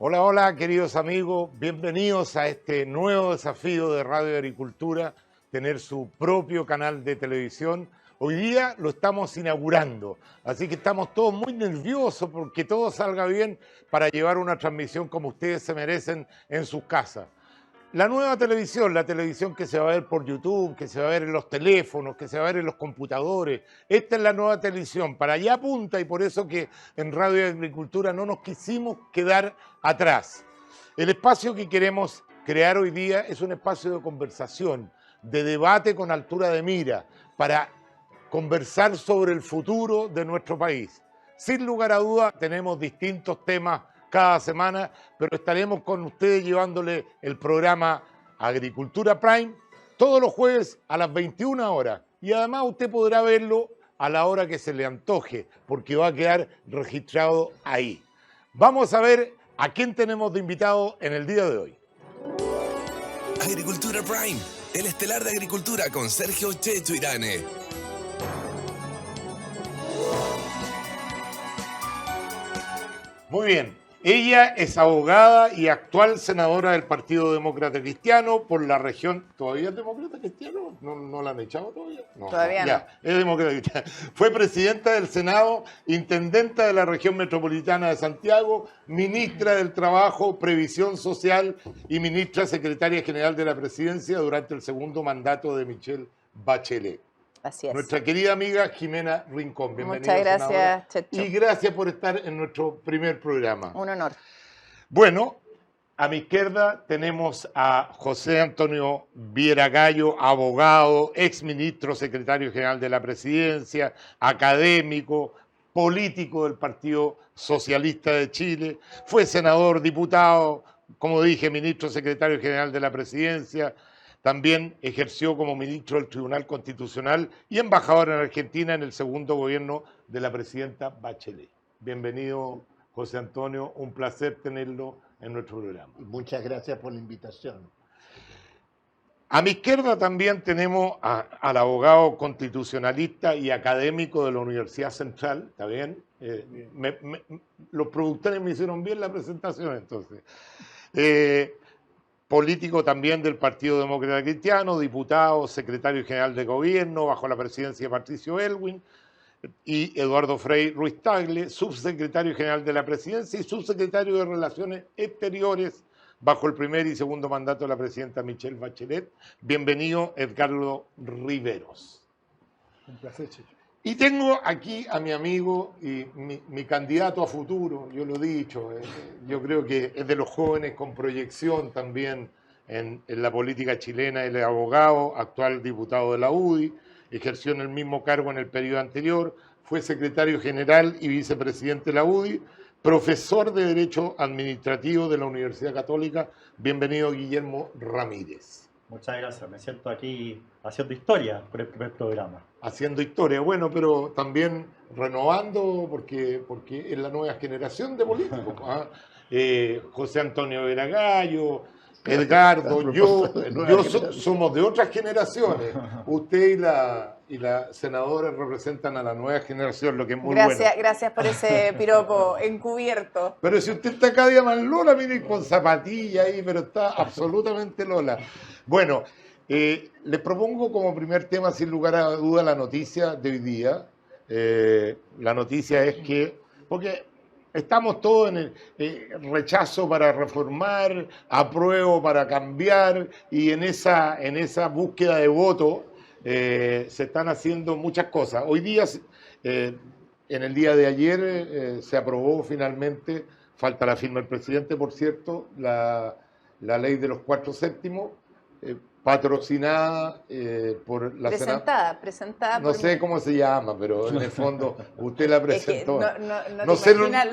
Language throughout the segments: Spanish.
Hola, hola, queridos amigos, bienvenidos a este nuevo desafío de Radio Agricultura, tener su propio canal de televisión. Hoy día lo estamos inaugurando, así que estamos todos muy nerviosos porque todo salga bien para llevar una transmisión como ustedes se merecen en sus casas. La nueva televisión, la televisión que se va a ver por YouTube, que se va a ver en los teléfonos, que se va a ver en los computadores, esta es la nueva televisión, para allá apunta y por eso que en Radio Agricultura no nos quisimos quedar atrás. El espacio que queremos crear hoy día es un espacio de conversación, de debate con altura de mira, para conversar sobre el futuro de nuestro país. Sin lugar a dudas, tenemos distintos temas cada semana, pero estaremos con ustedes llevándole el programa Agricultura Prime todos los jueves a las 21 horas. Y además usted podrá verlo a la hora que se le antoje, porque va a quedar registrado ahí. Vamos a ver a quién tenemos de invitado en el día de hoy. Agricultura Prime, el estelar de agricultura con Sergio Checho Irane. Muy bien. Ella es abogada y actual senadora del Partido Demócrata Cristiano por la región. ¿Todavía es Demócrata Cristiano? ¿No la han echado todavía? No, todavía no. Ya, es Demócrata Cristiano. Fue presidenta del Senado, intendenta de la región metropolitana de Santiago, ministra del Trabajo, Previsión Social y ministra secretaria general de la Presidencia durante el segundo mandato de Michelle Bachelet. Así es. Nuestra querida amiga Jimena Rincón. Bienvenida. Muchas gracias, Checho. Y gracias por estar en nuestro primer programa. Un honor. Bueno, a mi izquierda tenemos a José Antonio Viera Gallo, abogado, exministro, secretario general de la Presidencia, académico, político del Partido Socialista de Chile, fue senador, diputado, como dije, ministro, secretario general de la Presidencia. También ejerció como ministro del Tribunal Constitucional y embajador en Argentina en el segundo gobierno de la presidenta Bachelet. Bienvenido, José Antonio, un placer tenerlo en nuestro programa. Muchas gracias por la invitación. A mi izquierda también tenemos al abogado constitucionalista y académico de la Universidad Central, ¿está bien? Los productores me hicieron bien la presentación, entonces. Político también del Partido Demócrata Cristiano, diputado, secretario general de gobierno bajo la presidencia de Patricio Aylwin, y Eduardo Frei Ruiz Tagle, subsecretario general de la presidencia y subsecretario de Relaciones Exteriores bajo el primer y segundo mandato de la presidenta Michelle Bachelet. Bienvenido, Edgardo Riveros. Un placer, Checho. Y tengo aquí a mi amigo y mi candidato a futuro, yo lo he dicho, yo creo que es de los jóvenes con proyección también en la política chilena, él es abogado, actual diputado de la UDI, ejerció en el mismo cargo en el periodo anterior, fue secretario general y vicepresidente de la UDI, profesor de Derecho Administrativo de la Universidad Católica. Bienvenido, Guillermo Ramírez. Muchas gracias, me siento aquí haciendo historia por el primer programa. Haciendo historia, bueno, pero también renovando porque es la nueva generación de políticos. José Antonio Vera Gallo, Edgardo, yo somos de otras generaciones. Usted y la senadora representan a la nueva generación, lo que es muy bueno. Gracias por ese piropo encubierto. Pero si usted está cada día más Lola, mire, con zapatilla ahí, pero está absolutamente Lola. Bueno, les propongo como primer tema, sin lugar a duda, la noticia de hoy día. La noticia es que, porque estamos todos en el rechazo para reformar, apruebo para cambiar, y en esa búsqueda de voto se están haciendo muchas cosas. Hoy día, en el día de ayer, se aprobó finalmente, falta la firma del presidente, por cierto, la ley de los 4/7, patrocinada por la presentada no por sé cómo se llama, pero en el fondo usted la presentó. Es que no te imaginas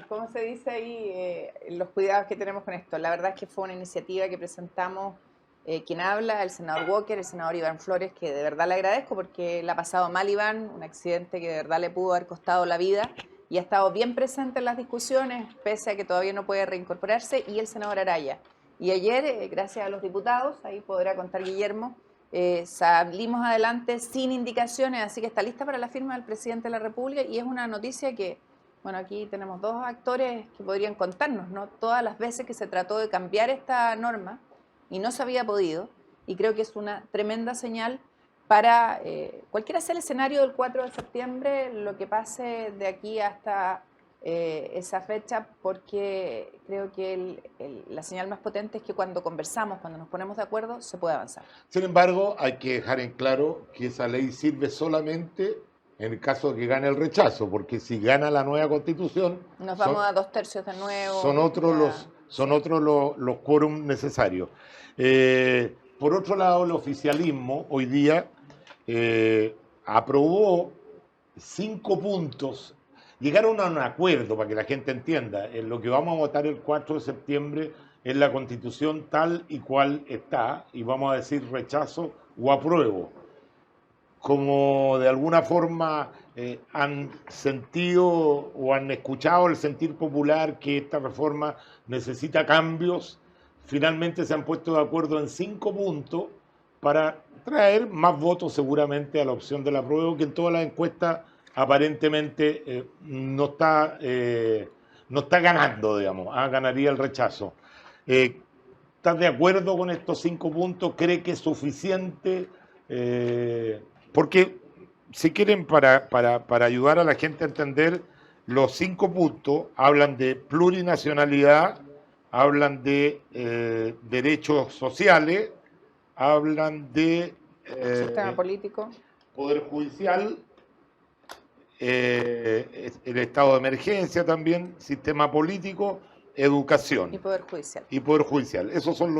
¿cómo se dice ahí? Los cuidados que tenemos con esto. La verdad es que fue una iniciativa que presentamos quien habla, el senador Walker, el senador Iván Flores, que de verdad le agradezco porque le ha pasado mal Iván, un accidente que de verdad le pudo haber costado la vida, y ha estado bien presente en las discusiones, pese a que todavía no puede reincorporarse, y el senador Araya. Y ayer, gracias a los diputados, ahí podrá contar Guillermo, salimos adelante sin indicaciones, así que está lista para la firma del presidente de la República, y es una noticia que Bueno, aquí tenemos dos actores que podrían contarnos, ¿no? Todas las veces que se trató de cambiar esta norma y no se había podido, y creo que es una tremenda señal para cualquiera sea el escenario del 4 de septiembre, lo que pase de aquí hasta esa fecha, porque creo que la señal más potente es que cuando conversamos, cuando nos ponemos de acuerdo, se puede avanzar. Sin embargo, hay que dejar en claro que esa ley sirve solamente en el caso de que gane el rechazo, porque si gana la nueva constitución, Nos vamos a 2/3 de nuevo. son otros los quórum necesarios. Por otro lado, el oficialismo hoy día aprobó 5 puntos. Llegaron a un acuerdo, para que la gente entienda, en lo que vamos a votar el 4 de septiembre es la Constitución tal y cual está, y vamos a decir rechazo o apruebo. Como de alguna forma han sentido o han escuchado el sentir popular que esta reforma necesita cambios, finalmente se han puesto de acuerdo en 5 puntos para traer más votos seguramente a la opción del apruebo, que en todas las encuestas aparentemente no está ganando, digamos, ganaría el rechazo. ¿Estás de acuerdo con estos 5 puntos? ¿Cree que es suficiente? Porque si quieren, para ayudar a la gente a entender, los 5 puntos hablan de plurinacionalidad, hablan de derechos sociales, hablan de sistema político, poder judicial, el estado de emergencia también, sistema político, educación y poder judicial. y poder judicial. Esos son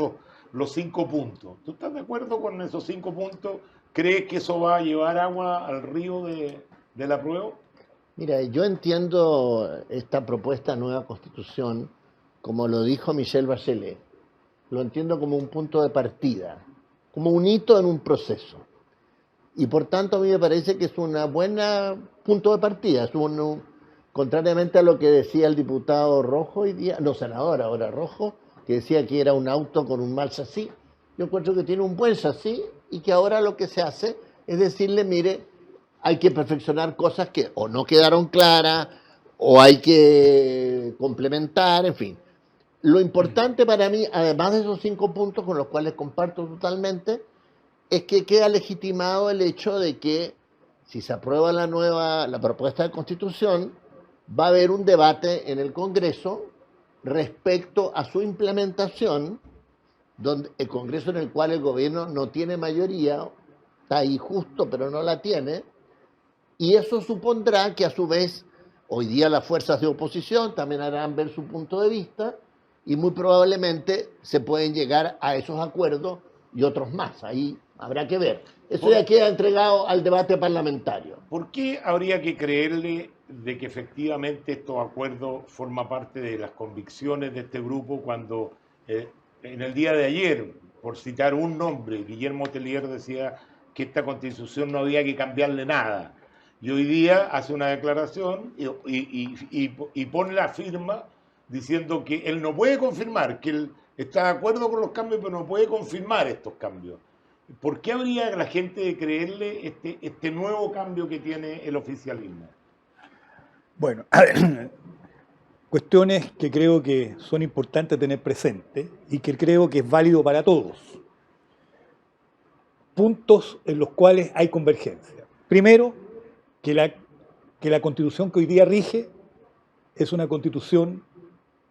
los 5 puntos. ¿Tú estás de acuerdo con esos 5 puntos? ¿Crees que eso va a llevar agua al río del apruebo? Mira, yo entiendo esta propuesta de nueva constitución, como lo dijo Michelle Bachelet, lo entiendo como un punto de partida, como un hito en un proceso. Y por tanto a mí me parece que es una buena punto de partida. Contrariamente a lo que decía el diputado Rojo hoy día, no senador ahora Rojo, que decía que era un auto con un mal chasis, yo encuentro que tiene un buen chasis y que ahora lo que se hace es decirle, mire, hay que perfeccionar cosas que o no quedaron claras o hay que complementar, en fin. Lo importante para mí, además de esos 5 puntos con los cuales comparto totalmente, es que queda legitimado el hecho de que si se aprueba la propuesta de constitución, va a haber un debate en el Congreso respecto a su implementación, donde el Congreso en el cual el gobierno no tiene mayoría, está ahí justo pero no la tiene, y eso supondrá que a su vez hoy día las fuerzas de oposición también harán ver su punto de vista y muy probablemente se pueden llegar a esos acuerdos y otros más. Ahí habrá que ver. Eso ya queda entregado al debate parlamentario. ¿Por qué habría que creerle de que efectivamente estos acuerdos forman parte de las convicciones de este grupo cuando en el día de ayer, por citar un nombre, Guillermo Tellier decía que esta constitución no había que cambiarle nada? Y hoy día hace una declaración y pone la firma diciendo que él no puede confirmar, que él está de acuerdo con los cambios, pero no puede confirmar estos cambios. ¿Por qué habría la gente de creerle este nuevo cambio que tiene el oficialismo? Bueno, a ver, cuestiones que creo que son importantes tener presente y que creo que es válido para todos. Puntos en los cuales hay convergencia. Primero, que la constitución que hoy día rige es una constitución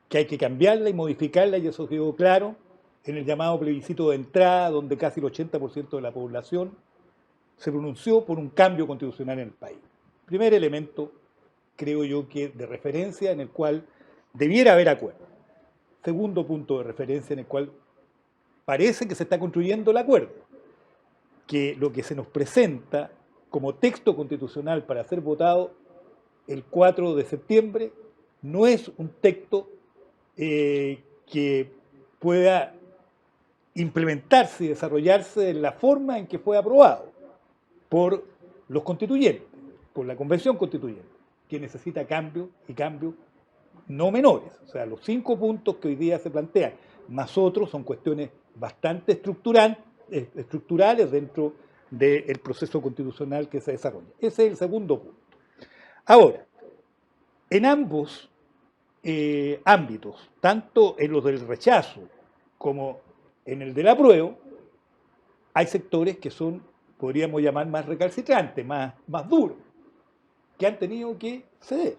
que hay que cambiarla y modificarla, y eso quedó claro en el llamado plebiscito de entrada, donde casi el 80% de la población se pronunció por un cambio constitucional en el país. Primer elemento, creo yo, que de referencia en el cual debiera haber acuerdo. Segundo punto de referencia en el cual parece que se está construyendo el acuerdo, que lo que se nos presenta como texto constitucional para ser votado el 4 de septiembre no es un texto que pueda implementarse y desarrollarse de la forma en que fue aprobado por los constituyentes, por la convención constituyente, que necesita cambios y cambios no menores. O sea, los 5 puntos que hoy día se plantean, más otros, son cuestiones bastante estructurales dentro del proceso constitucional que se desarrolla. Ese es el segundo punto. Ahora, en ambos ámbitos, tanto en los del rechazo como en el del apruebo, hay sectores que son, podríamos llamar, más recalcitrantes, más duros, que han tenido que ceder.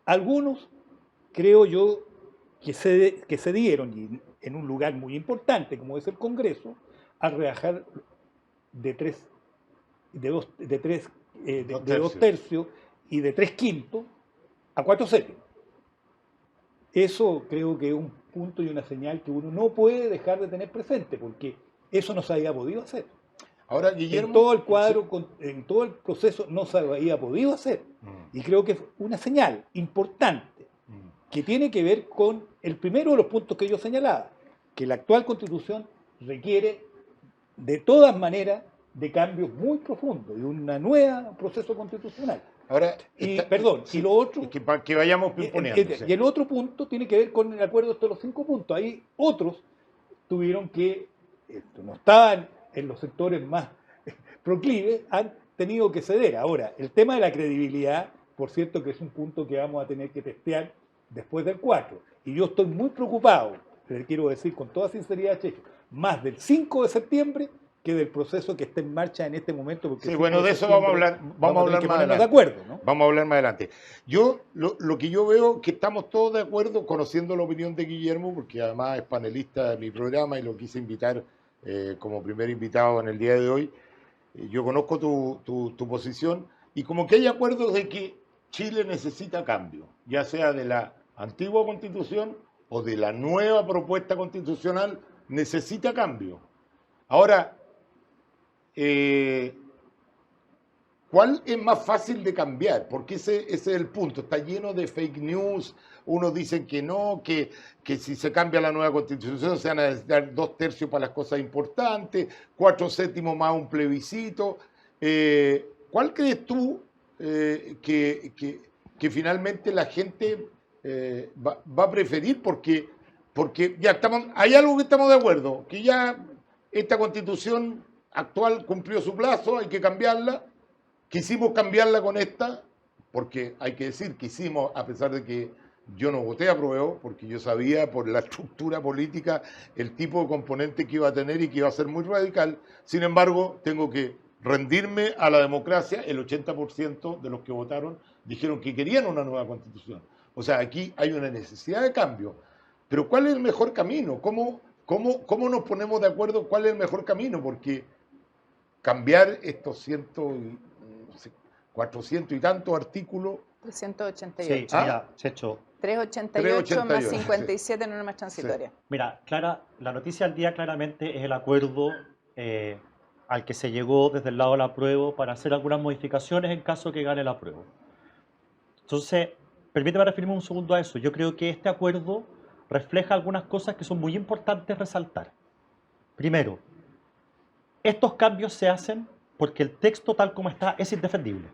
Algunos, creo yo, que cedieron, y en un lugar muy importante como es el Congreso, a rebajar de dos tercios y de 3/5 a 4/7. Eso creo que es un punto y una señal que uno no puede dejar de tener presente, porque eso no se había podido hacer. Ahora, Guillermo, En todo el cuadro, en todo el proceso no se había podido hacer. Y creo que es una señal importante que tiene que ver con el primero de los puntos que yo señalaba, que la actual Constitución requiere de todas maneras de cambios muy profundos, de un nuevo proceso constitucional. ahora Y lo otro... es que para que vayamos pimponeando. Y el otro punto tiene que ver con el acuerdo de los 5 puntos. Ahí otros tuvieron que, no estaban en los sectores más proclives, han tenido que ceder. Ahora, el tema de la credibilidad, por cierto, que es un punto que vamos a tener que testear después del 4. Y yo estoy muy preocupado, le quiero decir con toda sinceridad, Checho, más del 5 de septiembre que del proceso que está en marcha en este momento. Porque Sí, bueno, de eso vamos a hablar más adelante. De acuerdo, ¿no? Vamos a hablar más adelante. Lo que yo veo que estamos todos de acuerdo, conociendo la opinión de Guillermo, porque además es panelista de mi programa y lo quise invitar como primer invitado en el día de hoy. Yo conozco tu posición y como que hay acuerdos de que Chile necesita cambio, ya sea de la antigua Constitución o de la nueva propuesta constitucional, necesita cambio. Ahora, ¿cuál es más fácil de cambiar? Porque ese es el punto. Está lleno de fake news. Unos dicen que no, que si se cambia la nueva Constitución se van a necesitar 2/3 para las cosas importantes, 4/7 más un plebiscito. ¿Cuál crees tú que finalmente la gente va a preferir? Porque ya hay algo que estamos de acuerdo, que ya esta Constitución actual cumplió su plazo, hay que cambiarla. Quisimos cambiarla con esta, porque hay que decir, quisimos, a pesar de que yo no voté a prueba, porque yo sabía por la estructura política el tipo de componente que iba a tener y que iba a ser muy radical. Sin embargo, tengo que rendirme a la democracia. El 80% de los que votaron dijeron que querían una nueva Constitución. O sea, aquí hay una necesidad de cambio. Pero ¿cuál es el mejor camino? ¿Cómo nos ponemos de acuerdo cuál es el mejor camino? Porque cambiar estos 400 y tantos artículos. 388. Sí, mira, Checho. 388 más 57 normas transitorias. Sí. Mira, la noticia del día claramente es el acuerdo al que se llegó desde el lado del apruebo para hacer algunas modificaciones en caso que gane el apruebo. Entonces, permíteme referirme un segundo a eso. Yo creo que este acuerdo refleja algunas cosas que son muy importantes resaltar. Primero, estos cambios se hacen porque el texto tal como está es indefendible.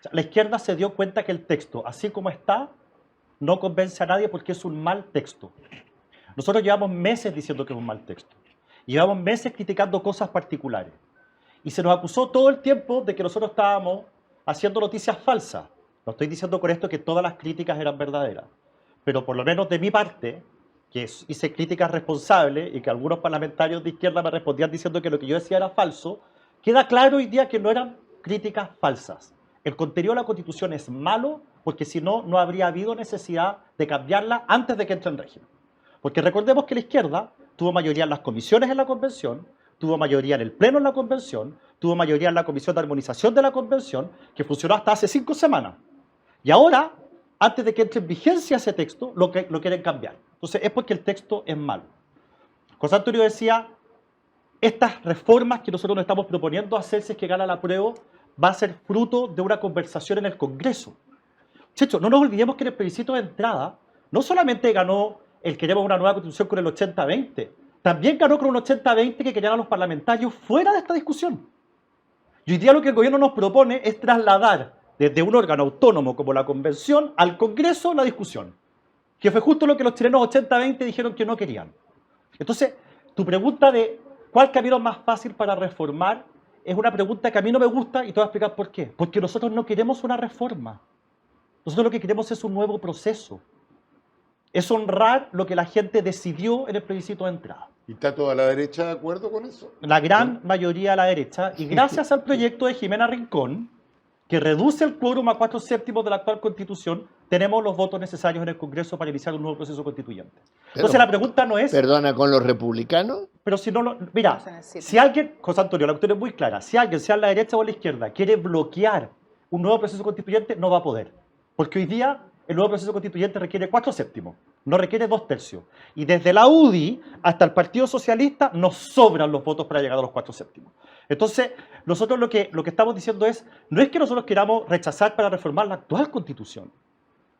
O sea, la izquierda se dio cuenta que el texto, así como está, no convence a nadie porque es un mal texto. Nosotros llevamos meses diciendo que es un mal texto. Llevamos meses criticando cosas particulares. Y se nos acusó todo el tiempo de que nosotros estábamos haciendo noticias falsas. No estoy diciendo con esto que todas las críticas eran verdaderas, pero por lo menos de mi parte, que hice críticas responsables y que algunos parlamentarios de izquierda me respondían diciendo que lo que yo decía era falso, queda claro hoy día que no eran críticas falsas. El contenido de la Constitución es malo porque si no, no habría habido necesidad de cambiarla antes de que entre en régimen. Porque recordemos que la izquierda tuvo mayoría en las comisiones en la Convención, tuvo mayoría en el Pleno en la Convención, tuvo mayoría en la Comisión de Armonización de la Convención, que funcionó hasta hace 5 semanas. Y ahora, antes de que entre en vigencia ese texto, lo quieren cambiar. Entonces, es porque el texto es malo. José Antonio decía, estas reformas que nosotros nos estamos proponiendo hacer si es que gana el apruebo, va a ser fruto de una conversación en el Congreso. Checho, no nos olvidemos que en el plebiscito de entrada, no solamente ganó el queremos una nueva Constitución con el 80-20, también ganó con un 80-20 que querían a los parlamentarios fuera de esta discusión. Y hoy día lo que el gobierno nos propone es trasladar desde un órgano autónomo como la Convención al Congreso la discusión, que fue justo lo que los chilenos 80-20 dijeron que no querían. Entonces, tu pregunta de cuál camino es más fácil para reformar es una pregunta que a mí no me gusta y te voy a explicar por qué. Porque nosotros no queremos una reforma. Nosotros lo que queremos es un nuevo proceso. Es honrar lo que la gente decidió en el plebiscito de entrada. ¿Y está toda la derecha de acuerdo con eso? La gran mayoría de la derecha, y gracias al proyecto de Jimena Rincón, que reduce el quórum a 4/7 de la actual Constitución, tenemos los votos necesarios en el Congreso para iniciar un nuevo proceso constituyente. Entonces la pregunta no es... Perdona, ¿con los republicanos? Pero si no lo... Mira, No se necesita. si alguien... José Antonio, la cuestión es muy clara. Si alguien, sea a la derecha o a la izquierda, quiere bloquear un nuevo proceso constituyente, no va a poder. Porque hoy día el nuevo proceso constituyente requiere 4/7, no requiere 2/3. Y desde la UDI hasta el Partido Socialista nos sobran los votos para llegar a los 4/7. Entonces, nosotros lo que estamos diciendo es, no es que nosotros queramos rechazar para reformar la actual Constitución.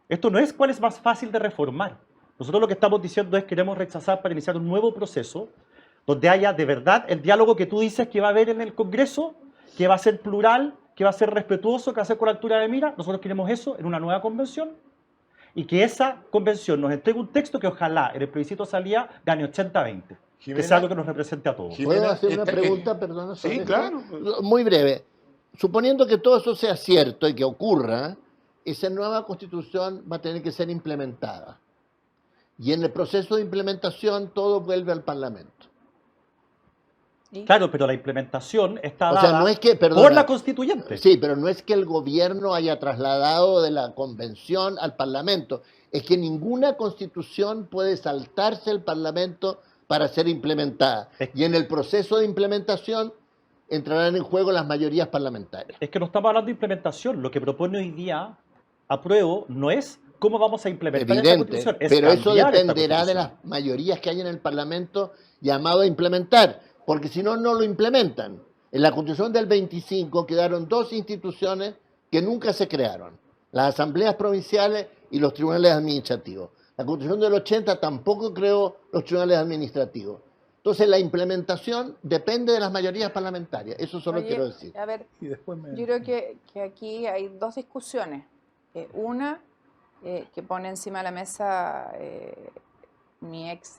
Esto no es cuál es más fácil de reformar. Nosotros lo que estamos diciendo es que queremos rechazar para iniciar un nuevo proceso donde haya de verdad el diálogo que tú dices que va a haber en el Congreso, que va a ser plural, que va a ser respetuoso, que va a ser con altura de mira. Nosotros queremos eso en una nueva convención y que esa convención nos entregue un texto que ojalá en el plebiscito de salida gane 80-20. Que Jimena, sea algo que nos represente a todos. Jimena, ¿Puedo hacer una esta- pregunta, perdona? sobre Sí, esto? claro. Muy breve. Suponiendo que todo eso sea cierto y que ocurra, esa nueva constitución va a tener que ser implementada. Y en el proceso de implementación todo vuelve al Parlamento. ¿Y? Claro, pero la implementación está O sea, dada no es que, perdona, por la constituyente. Sí, pero no es que el gobierno haya trasladado de la convención al Parlamento. Es que ninguna constitución puede saltarse el Parlamento para ser implementada. Y en el proceso de implementación entrarán en juego las mayorías parlamentarias. Es que no estamos hablando de implementación. Lo que propone hoy día apruebo no es cómo vamos a implementar esta Evidente, constitución. Es pero eso cambiar esta dependerá de constitución. las mayorías que hay en el Parlamento llamado a implementar, porque si no, no lo implementan. En la Constitución del 25 quedaron dos instituciones que nunca se crearon, las asambleas provinciales y los tribunales administrativos. La Constitución del 80 tampoco creó los tribunales administrativos. Entonces la implementación depende de las mayorías parlamentarias, eso solo Oye, quiero decir. a ver, Y después yo creo que aquí hay dos discusiones. Una, que pone encima de la mesa mi ex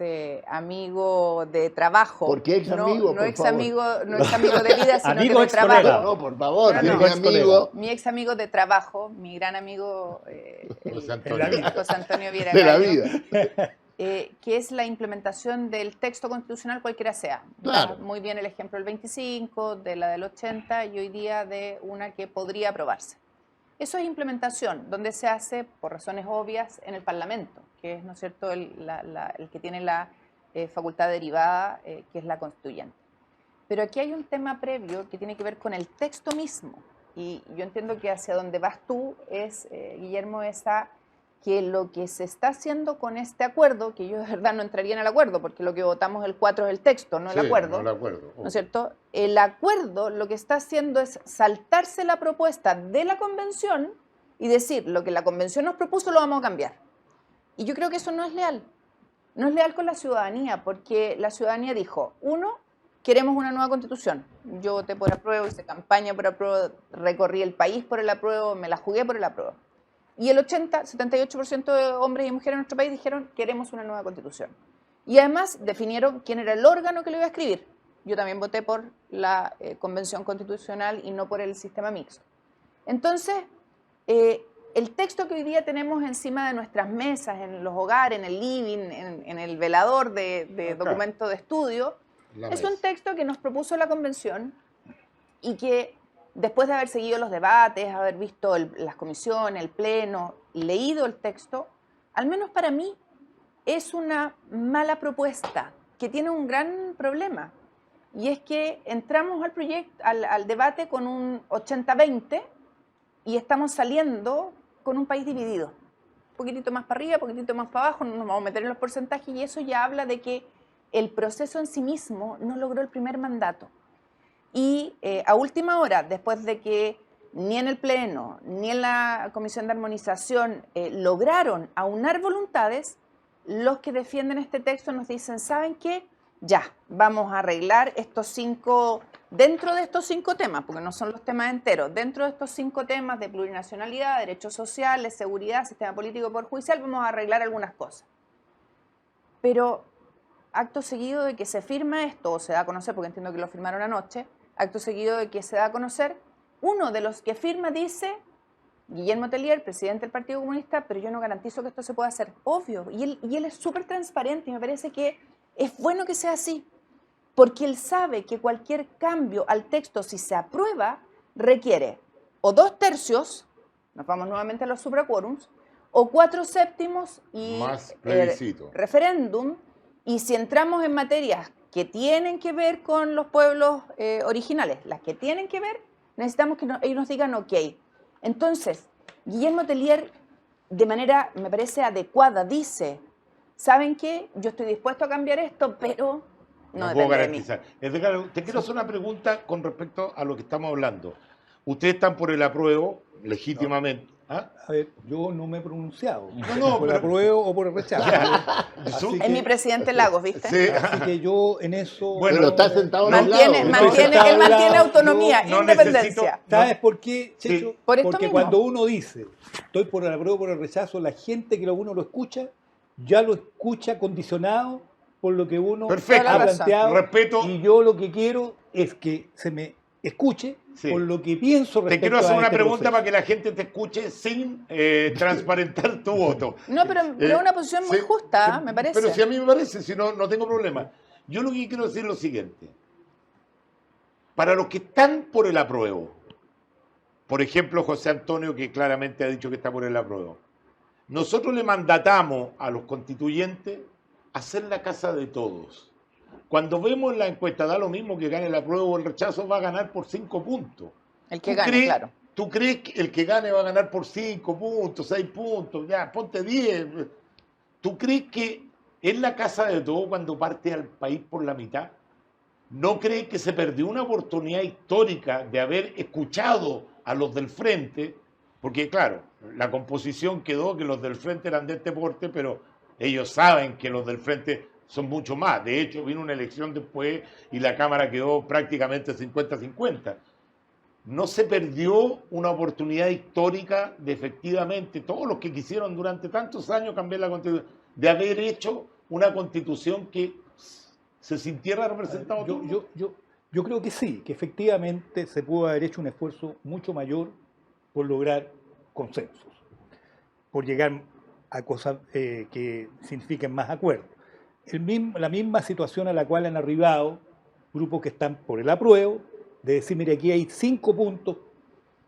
amigo de trabajo. ¿Por qué ex amigo, No por ex favor? amigo, no ex amigo de vida, sino Amigo, que de ex trabajo. colega. No, por favor, No, mi no. amigo Mi ex amigo de trabajo, mi gran amigo José En la vida. José Antonio Viera de la Gallo, vida. que es la implementación del texto constitucional cualquiera sea. Claro. Muy bien el ejemplo del 25, de la del 80 y hoy día de una que podría aprobarse. Eso es implementación, donde se hace, por razones obvias, en el Parlamento, que es, ¿no es cierto?, el que tiene la facultad derivada, que es la constituyente. Pero aquí hay un tema previo que tiene que ver con el texto mismo. Y yo entiendo que hacia donde vas tú es, Guillermo, que lo que se está haciendo con este acuerdo, que yo de verdad no entraría en el acuerdo, porque lo que votamos el 4 es el texto, no el Sí, acuerdo. no el acuerdo. ¿No es cierto? El acuerdo lo que está haciendo es saltarse la propuesta de la convención y decir, lo que la convención nos propuso lo vamos a cambiar. Y yo creo que eso no es leal. No es leal con la ciudadanía, porque la ciudadanía dijo, uno, queremos una nueva constitución. Yo voté por apruebo, hice campaña por apruebo, recorrí el país por el apruebo, me la jugué por el apruebo. Y el 78% de hombres y mujeres en nuestro país dijeron, queremos una nueva constitución. Y además definieron quién era el órgano que lo iba a escribir. Yo también voté por la Convención Constitucional y no por el sistema mixto. Entonces, el texto que hoy día tenemos encima de nuestras mesas, en los hogares, en el living, en el velador de Acá. documento de estudio, La es mesa. un texto que nos propuso la Convención y que después de haber seguido los debates, haber visto las comisiones, el pleno, leído el texto, al menos para mí es una mala propuesta que tiene un gran problema. Y es que entramos al proyecto, al debate con un 80-20 y estamos saliendo con un país dividido. Un poquitito más para arriba, un poquitito más para abajo, no nos vamos a meter en los porcentajes y eso ya habla de que el proceso en sí mismo no logró el primer mandato. Y a última hora, después de que ni en el Pleno ni en la Comisión de Armonización lograron aunar voluntades, los que defienden este texto nos dicen, ¿saben qué? Ya, vamos a arreglar estos 5, dentro de estos 5 temas, porque no son los temas enteros, dentro de estos 5 temas de plurinacionalidad, derechos sociales, seguridad, sistema político y poder judicial, vamos a arreglar algunas cosas. Pero acto seguido de que se firma esto, o se da a conocer, porque entiendo que lo firmaron anoche, acto seguido de que se da a conocer, uno de los que firma dice, Guillermo Tellier, presidente del Partido Comunista, pero yo no garantizo que esto se pueda hacer. Obvio. Y él es súper transparente y me parece que es bueno que sea así. Porque él sabe que cualquier cambio al texto, si se aprueba, requiere o 2/3, nos vamos nuevamente a los supraquórums, o 4/7 y Más plebiscito. referéndum. Y si entramos en materias que tienen que ver con los pueblos originales, las que tienen que ver, necesitamos que ellos nos digan ok. Entonces, Guillermo Tellier, de manera, me parece adecuada, dice, ¿saben qué? Yo estoy dispuesto a cambiar esto, pero no puedo depende de mí. garantizar. Edgar, te quiero hacer una pregunta con respecto a lo que estamos hablando. Ustedes están por el apruebo, legítimamente. ¿Ah? A ver, yo no me he pronunciado no, por pero- apruebo o por el rechazo. Así Es mi presidente Lagos, ¿viste? Sí. Así que yo en eso... Bueno, Pero está sentado en un Mantiene, lado. él mantiene autonomía, no independencia. ¿Sabes por qué, Sí. Checho? Por esto Porque mismo. cuando uno dice, estoy por el apruebo o por el rechazo, la gente que uno lo escucha, ya lo escucha condicionado por lo que uno Perfecto. ha Toda la razón. planteado. Respeto. Y yo lo que quiero es que se me escuche Sí. por lo que pienso Te respecto quiero hacer a una este pregunta proceso. para que la gente te escuche sin transparentar tu voto. No, pero es una posición muy sí, justa, sí, me parece. Pero si a mí me parece, si no, no tengo problema. Yo lo que quiero decir es lo siguiente. Para los que están por el apruebo, por ejemplo, José Antonio, que claramente ha dicho que está por el apruebo, nosotros le mandatamos a los constituyentes a hacer la casa de todos. Cuando vemos la encuesta, da lo mismo que gane el apruebo o el rechazo, va a ganar por 5 puntos. El que ¿Tú gane, crees- claro. ¿Tú crees que el que gane va a ganar por 5 puntos, 6 puntos? Ya, ponte 10. ¿Tú crees que es la casa de todo cuando parte al país por la mitad? ¿No crees que se perdió una oportunidad histórica de haber escuchado a los del frente? Porque claro, la composición quedó que los del frente eran de este porte, pero ellos saben que los del frente son mucho más. De hecho, vino una elección después y la Cámara quedó prácticamente 50-50. No se perdió una oportunidad histórica de efectivamente todos los que quisieron durante tantos años cambiar la constitución, de haber hecho una constitución que se sintiera representado todo. Yo creo que sí, que efectivamente se pudo haber hecho un esfuerzo mucho mayor por lograr consensos, por llegar a cosas que signifiquen más acuerdos. La misma situación a la cual han arribado grupos que están por el apruebo, de decir, mire, aquí hay 5 puntos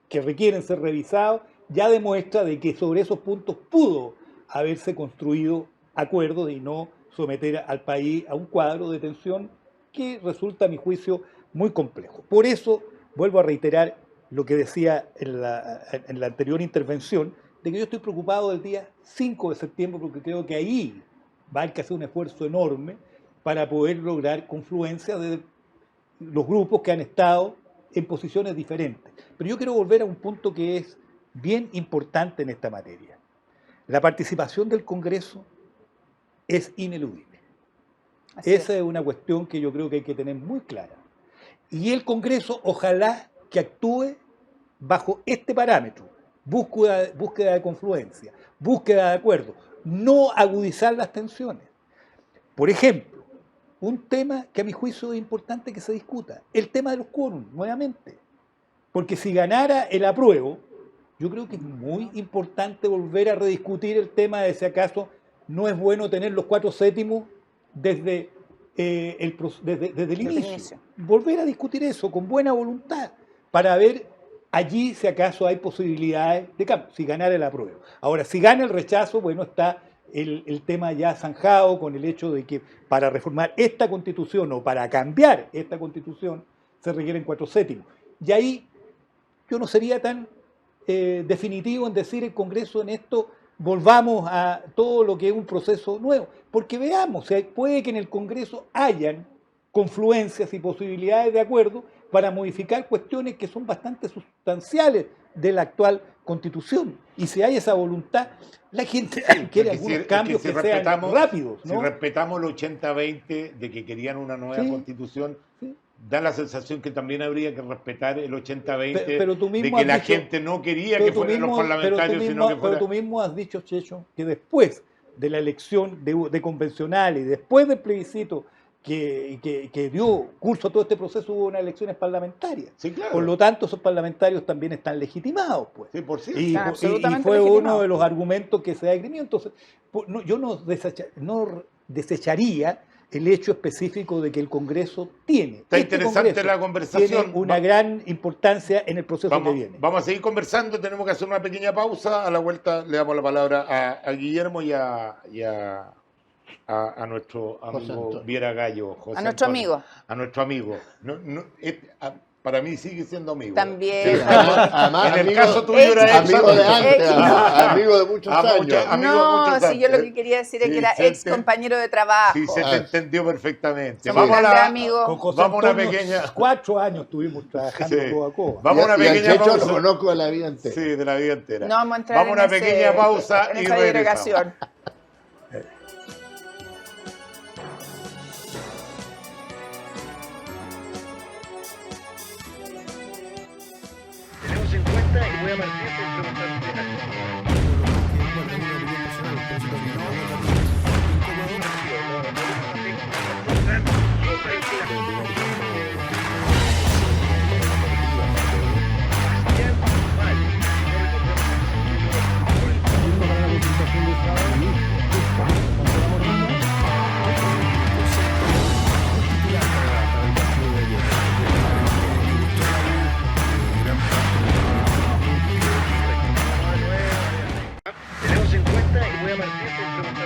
que requieren ser revisados, ya demuestra de que sobre esos puntos pudo haberse construido acuerdos y no someter al país a un cuadro de tensión que resulta, a mi juicio, muy complejo. Por eso, vuelvo a reiterar lo que decía en la anterior intervención, de que yo estoy preocupado del día 5 de septiembre porque creo que ahí va a haber que hacer un esfuerzo enorme para poder lograr confluencia de los grupos que han estado en posiciones diferentes. Pero yo quiero volver a un punto que es bien importante en esta materia. La participación del Congreso es ineludible. Así Esa es una cuestión que yo creo que hay que tener muy clara. Y el Congreso ojalá que actúe bajo este parámetro, búsqueda de confluencia, búsqueda de acuerdo, no agudizar las tensiones. Por ejemplo, un tema que a mi juicio es importante que se discuta, el tema de los quórums, nuevamente. Porque si ganara el apruebo, yo creo que es muy importante volver a rediscutir el tema de si acaso no es bueno tener los 4/7 desde el inicio. Volver a discutir eso con buena voluntad para ver allí si acaso hay posibilidades de cambio, si ganara el apruebo. Ahora, si gana el rechazo, bueno, está el tema ya zanjado con el hecho de que para reformar esta constitución o para cambiar esta constitución se requieren 4/7. Y ahí yo no sería tan definitivo en decir el Congreso en esto, volvamos a todo lo que es un proceso nuevo, porque veamos, puede que en el Congreso hayan confluencias y posibilidades de acuerdo para modificar cuestiones que son bastante sustanciales de la actual Constitución. Y si hay esa voluntad, la gente quiere algunos cambios que sean rápidos, ¿no? Si respetamos el 80-20 de que querían una nueva Sí, Constitución, sí. da la sensación que también habría que respetar el 80-20 Pero tú de mismo que has la dicho- gente no quería Pero que tú fueran los mismo- parlamentarios, sino que Pero fuera... tú mismo has dicho, Checho, que después de la elección de convencional y después del plebiscito que dio curso a todo este proceso hubo unas elecciones parlamentarias. Sí, claro. Por lo tanto, esos parlamentarios también están legitimados, pues. Sí, por cierto. Y, Están y absolutamente fue legitimados. uno de los argumentos que se ha esgrimido. Entonces, yo no desecharía el hecho específico de que el Congreso tiene. Está este interesante Congreso la conversación. Tiene una gran importancia en el proceso que viene. Vamos a seguir conversando, tenemos que hacer una pequeña pausa. A la vuelta le damos la palabra a Guillermo y a nuestro amigo Antonio. Viera Gallo. José A nuestro Antonio. amigo. A nuestro amigo. Para mí sigue siendo amigo. También. Además, En el amigo- caso tuyo era ex amigo de antes, Ex, amigo de muchos años. amigo de No, muchos si yo lo años. que quería decir es Sí, que era se ex compañero de trabajo. Sí, se te entendió perfectamente. Somos Vamos a grandes la, amigos. Con José vamos a una Antonio, pequeña- 4 años estuvimos trabajando Sí. codo a codo. Vamos a una Y al pequeña Checho pausa. lo conozco de la vida entera. Sí, de la vida entera. No vamos a entrar Vamos a una en pequeña pausa en y esa regresamos. delegación. Tenemos en cuenta y voy a partir por preguntar Tenemos en cuenta y voy a partir por preguntar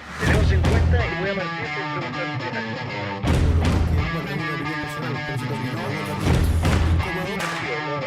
Tenemos en cuenta y voy a partir por preguntar Tenemos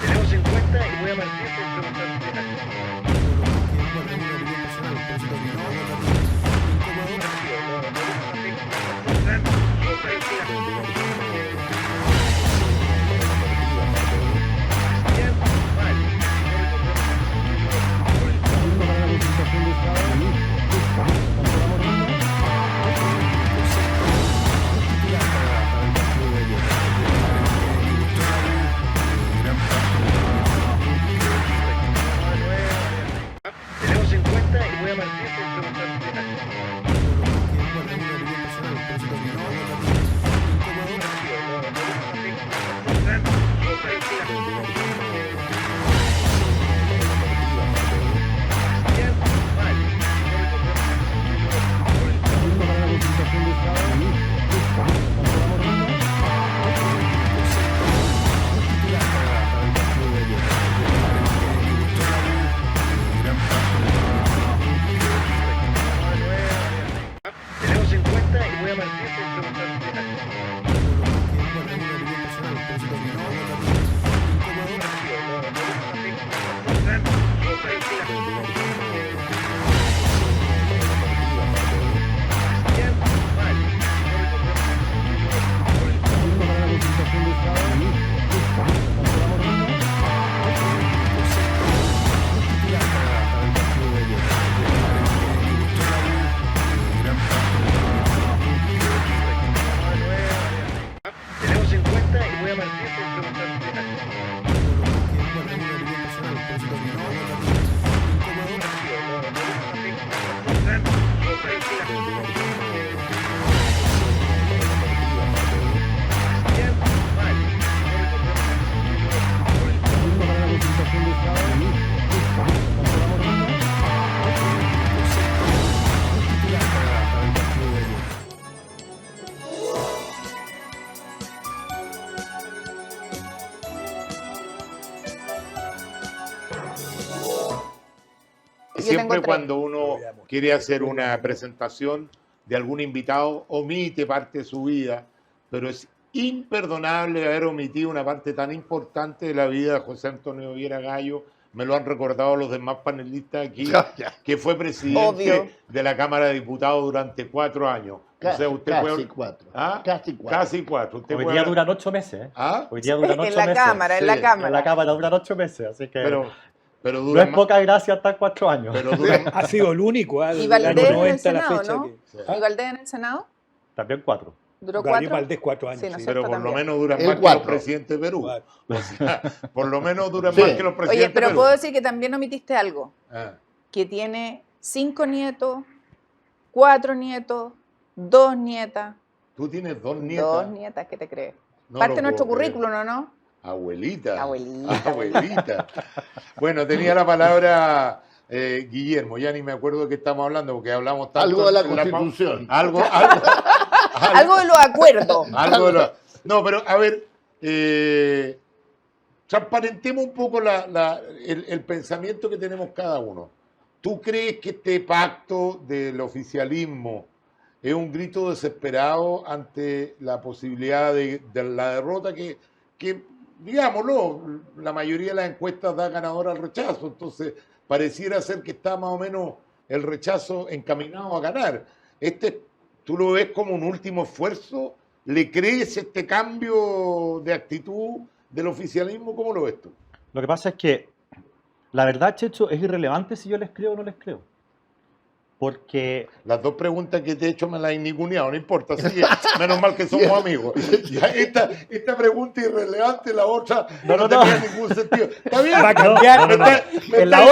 en cuenta y voy a partir por preguntar Tenemos en cuenta y voy a partir por preguntar Yo siempre tengo 3. cuando uno quiere hacer una presentación de algún invitado, omite parte de su vida, pero es imperdonable haber omitido una parte tan importante de la vida de José Antonio Viera Gallo. Me lo han recordado los demás panelistas aquí, que fue presidente Obvio. de la Cámara de Diputados durante 4 años. O sea, usted Casi puede... 4. ¿Ah? Casi 4. Casi 4. Usted Hoy puede día hablar- duran 8 meses. ¿Ah? Hoy día duran 8 En la meses. cámara, en Sí, la en En la cámara. cámara duran 8 meses, así que Pero no duran es más- poca gracia estar 4 años. pero duran- Ha sido el único, Y desde el año Valdés en el 90 a la Senado, fecha ¿no? que... ¿Y Valdés en el Senado? También 4. ¿Duró Gabriel 4? Valdés 4 años. Sí, no sí. sé. pero por lo también. menos duran El más que 4. los presidentes de Perú. Claro. O sea, por lo menos duran Sí. más que los presidentes Oye, de pero Perú. puedo decir que también omitiste algo. Ah, Que tiene 5 nietos, 4 nietos, 2 nietas. tú tienes 2 nietas. 2 nietas, ¿qué te crees? No Parte lo de nuestro puedo creer. currículum, ¿o no? Abuelita. Abuelita. Abuelita. Bueno, tenía la palabra Guillermo, ya ni me acuerdo de qué estamos hablando, porque hablamos tanto. Algo de la en Constitución. Algo de los acuerdos. algo de No, pero a ver, transparentemos un poco el pensamiento que tenemos cada uno. ¿Tú crees que este pacto del oficialismo es un grito desesperado ante la posibilidad de la derrota que, digámoslo, la mayoría de las encuestas da ganador al rechazo? Entonces, pareciera ser que está más o menos el rechazo encaminado a ganar. ¿Tú lo ves como un último esfuerzo? ¿Le crees este cambio de actitud del oficialismo? ¿Cómo lo ves tú? Lo que pasa es que la verdad, Checho, es irrelevante si yo les creo o no les creo. Porque Las 2 preguntas que te he hecho me las he ninguneado, no importa, sigue. Menos mal que somos amigos. Ya, esta pregunta es irrelevante, la otra no tenía ningún sentido. ¿Está bien? Va a cambiar. No, no, no. En la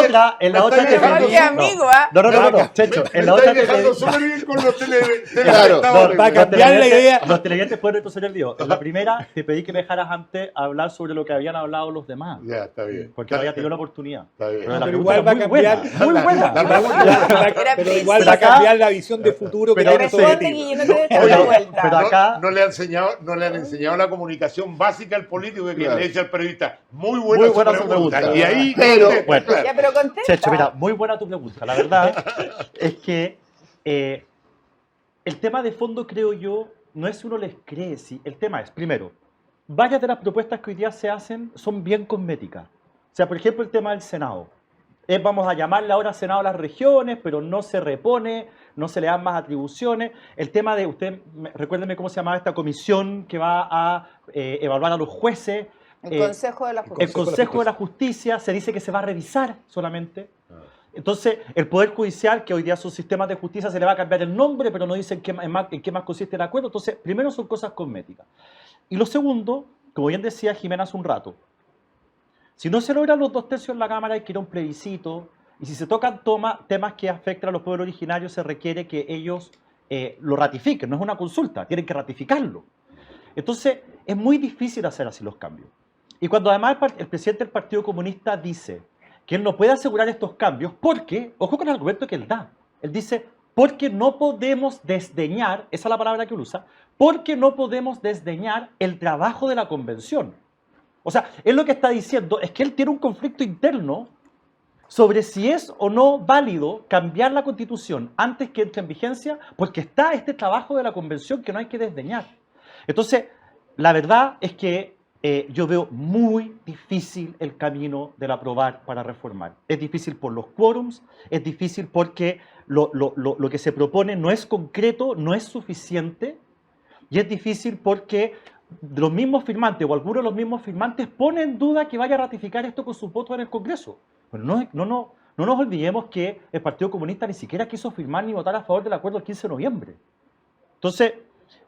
otra te dejando pedí- que amigo, ¿ah? No, Checho, en la Me otra estáis te pedí- dejando súper bien con los Claro, telespectadores. va a cambiar la idea. Los televidentes pueden retroceder el video. En la primera te pedí que me dejaras antes hablar sobre lo que habían hablado los demás. Ya, está bien. Porque no había tenido la oportunidad. Está bien. Pero la Pero pregunta igual va a era cambiar. muy buena. La pregunta- Era Pero igual preciso. va a cambiar la visión de futuro que Pero tiene sobre Responde, ti. Guille, no te des Oye, tanta vuelta. pero acá- no le han enseñado la comunicación básica al político que Claro. le dice al periodista. Muy Muy buena, buena su su pregunta. pregunta. Y ahí, Pero- Bueno. claro. Ya, pero contesta. Checho, mira, muy buena tu pregunta. La verdad es que el tema de fondo, creo yo, no es si uno les cree. Sí. El tema es, primero, varias de las propuestas que hoy día se hacen son bien cosméticas. O sea, por ejemplo, el tema del Senado. Vamos a llamarle ahora Senado a las regiones, pero no se repone, no se le dan más atribuciones. El tema de, recuérdenme cómo se llamaba esta comisión que va a evaluar a los jueces. El Consejo de la El Justicia. Consejo de la Justicia se dice que se va a revisar solamente. Entonces, el Poder Judicial, que hoy día sus sistemas de justicia se le va a cambiar el nombre, pero no dicen en qué más consiste el acuerdo. Entonces, primero son cosas cosméticas. Y lo segundo, como bien decía Jimena hace un rato, si no se logran los 2/3 en la Cámara, hay que ir a un plebiscito. Y si se tocan temas que afectan a los pueblos originarios, se requiere que ellos lo ratifiquen. No es una consulta, tienen que ratificarlo. Entonces, es muy difícil hacer así los cambios. Y cuando además el presidente del Partido Comunista dice que él no puede asegurar estos cambios porque, ojo con el argumento que él da, él dice, porque no podemos desdeñar, esa es la palabra que él usa, porque no podemos desdeñar el trabajo de la convención. O sea, él lo que está diciendo es que él tiene un conflicto interno sobre si es o no válido cambiar la Constitución antes que entre en vigencia, porque está este trabajo de la convención que no hay que desdeñar. Entonces, la verdad es que yo veo muy difícil el camino del aprobar para reformar. Es difícil por los quórums, es difícil porque lo que se propone no es concreto, no es suficiente, y es difícil porque los mismos firmantes o algunos de los mismos firmantes ponen en duda que vaya a ratificar esto con sus votos en el Congreso. Pero no nos olvidemos que el Partido Comunista ni siquiera quiso firmar ni votar a favor del acuerdo el 15 de noviembre. Entonces,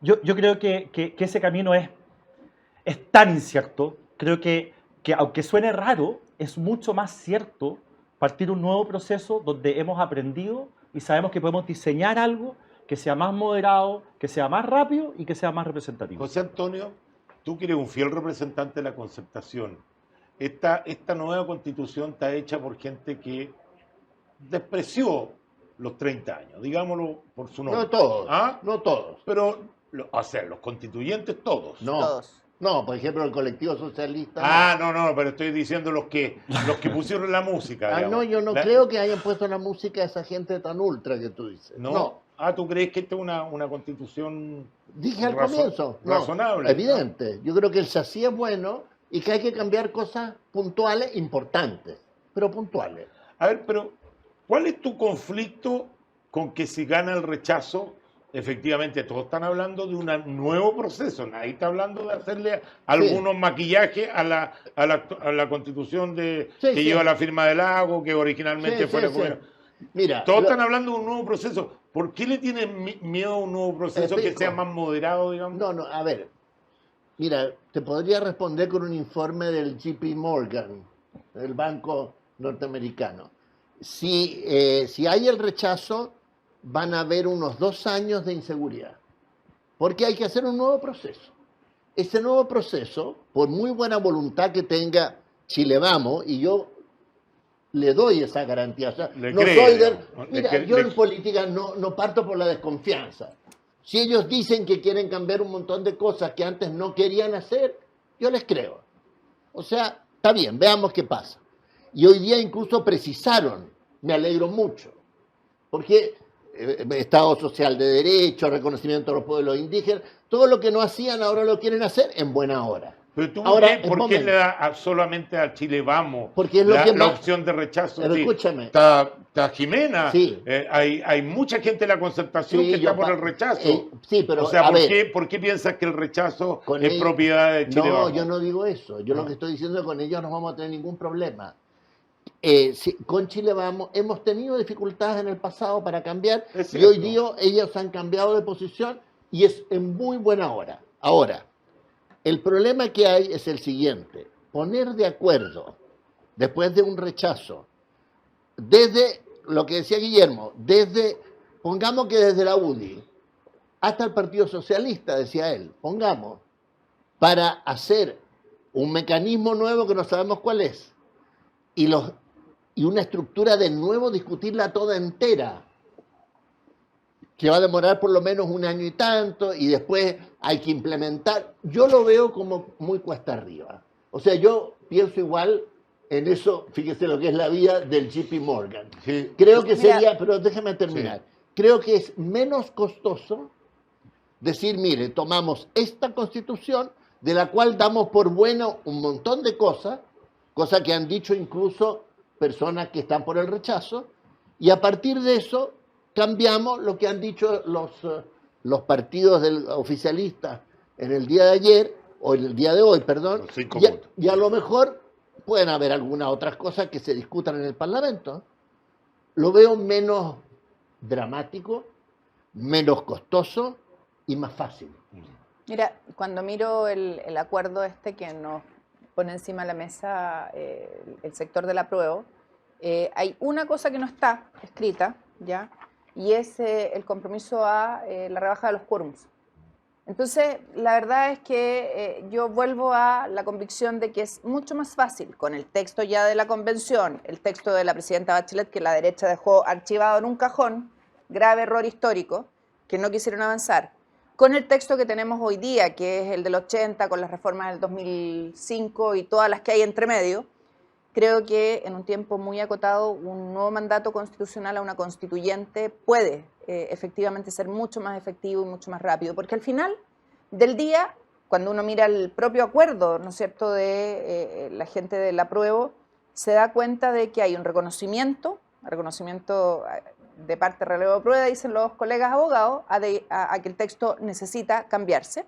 yo creo que ese camino es tan incierto. Creo que aunque suene raro, es mucho más cierto partir un nuevo proceso donde hemos aprendido y sabemos que podemos diseñar algo que sea más moderado, que sea más rápido y que sea más representativo. José Antonio, tú que eres un fiel representante de la concertación, esta nueva constitución está hecha por gente que despreció los 30 años, digámoslo por su nombre. No todos. ¿Ah? No todos. Pero, o sea, los constituyentes todos. No. Todos. No, por ejemplo, el colectivo socialista. Ah, no, pero estoy diciendo los que pusieron la música. Ah, digamos. no, yo no creo que hayan puesto la música a esa gente tan ultra que tú dices. ¿No? Ah, ¿tú crees que esta es una constitución Dije al razo- comienzo. No, razonable? evidente. Yo creo que el SACI es bueno y que hay que cambiar cosas puntuales, importantes, pero puntuales. A ver, pero ¿cuál es tu conflicto con que si gana el rechazo, efectivamente todos están hablando de un nuevo proceso, nadie está hablando de hacerle algunos maquillajes a la constitución Sí, que sí. lleva la firma del Lago, que originalmente Sí, fuera sí, como sí. era? Mira, Todos están hablando de un nuevo proceso. ¿Por qué le tienen miedo a un nuevo proceso que explico. sea más moderado, digamos? No, a ver. Mira, te podría responder con un informe del JP Morgan, el banco norteamericano. Si hay el rechazo, van a haber unos 2 años de inseguridad, porque hay que hacer un nuevo proceso. Ese nuevo proceso, por muy buena voluntad que tenga Chile Vamos, y yo le doy esa garantía. O sea, Le no cree, soy del... digamos. Mira, yo en política no parto por la desconfianza. Si ellos dicen que quieren cambiar un montón de cosas que antes no querían hacer, yo les creo. O sea, está bien, veamos qué pasa. Y hoy día incluso precisaron, me alegro mucho, porque Estado social de derecho, reconocimiento de los pueblos indígenas, todo lo que no hacían ahora lo quieren hacer en buena hora. Pero tú, Ahora, ¿por qué le da solamente a Chile Vamos Porque es lo la, que la más... opción de rechazo? Pero Sí, escúchame. Está Jimena, Sí. Hay mucha gente de la concertación Sí, que está yo por pa- el rechazo. sí, pero o sea, a ver, ¿por qué piensas que el rechazo con es ellos- propiedad de Chile No, Vamos? yo no digo eso. Yo No. lo que estoy diciendo es que con ellos no vamos a tener ningún problema. Con Chile Vamos, hemos tenido dificultades en el pasado para cambiar Es y hoy cierto. día ellos han cambiado de posición y es en muy buena hora. Ahora, el problema que hay es el siguiente: poner de acuerdo después de un rechazo, desde lo que decía Guillermo, pongamos que desde la UDI hasta el Partido Socialista, decía él, pongamos, para hacer un mecanismo nuevo que no sabemos cuál es, y una estructura de nuevo, discutirla toda entera, que va a demorar por lo menos 1 año y tanto, y después hay que implementar. Yo lo veo como muy cuesta arriba. O sea, yo pienso igual en eso, fíjese lo que es la vida del JP Morgan. Sí. Creo que Mira. sería, pero déjame terminar, creo que es menos costoso decir, mire, tomamos esta constitución, de la cual damos por bueno un montón de cosas que han dicho incluso personas que están por el rechazo, y a partir de eso cambiamos lo que han dicho los partidos oficialistas en el día de ayer, o en el día de hoy, perdón, Los 5 y, puntos. y a lo mejor pueden haber algunas otras cosas que se discutan en el Parlamento. Lo veo menos dramático, menos costoso y más fácil. Mira, cuando miro el acuerdo este que nos pone encima de la mesa el sector del apruebo, hay una cosa que no está escrita, ¿ya? Y es el compromiso a la rebaja de los quórums. Entonces, la verdad es que yo vuelvo a la convicción de que es mucho más fácil, con el texto ya de la convención, el texto de la presidenta Bachelet, que la derecha dejó archivado en un cajón, grave error histórico, que no quisieron avanzar, con el texto que tenemos hoy día, que es el del 80, con las reformas del 2005 y todas las que hay entre medio, creo que en un tiempo muy acotado un nuevo mandato constitucional a una constituyente puede efectivamente ser mucho más efectivo y mucho más rápido, porque al final del día, cuando uno mira el propio acuerdo, ¿no es cierto?, de la gente del apruebo, se da cuenta de que hay un reconocimiento de parte relevo de prueba, dicen los colegas abogados, a que el texto necesita cambiarse.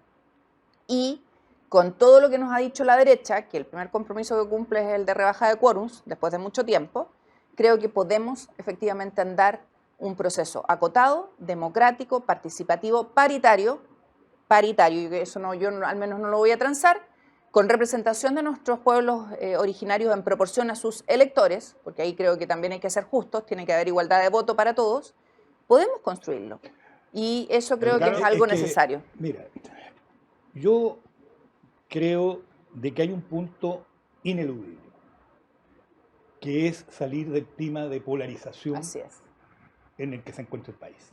Y con todo lo que nos ha dicho la derecha, que el primer compromiso que cumple es el de rebaja de quórums, después de mucho tiempo, creo que podemos efectivamente andar un proceso acotado, democrático, participativo, paritario, y eso al menos no lo voy a transar, con representación de nuestros pueblos originarios en proporción a sus electores, porque ahí creo que también hay que ser justos, tiene que haber igualdad de voto para todos, podemos construirlo. Y eso creo que es algo necesario. Mira, yo creo de que hay un punto ineludible, que es salir del clima de polarización Así es. en el que se encuentra el país.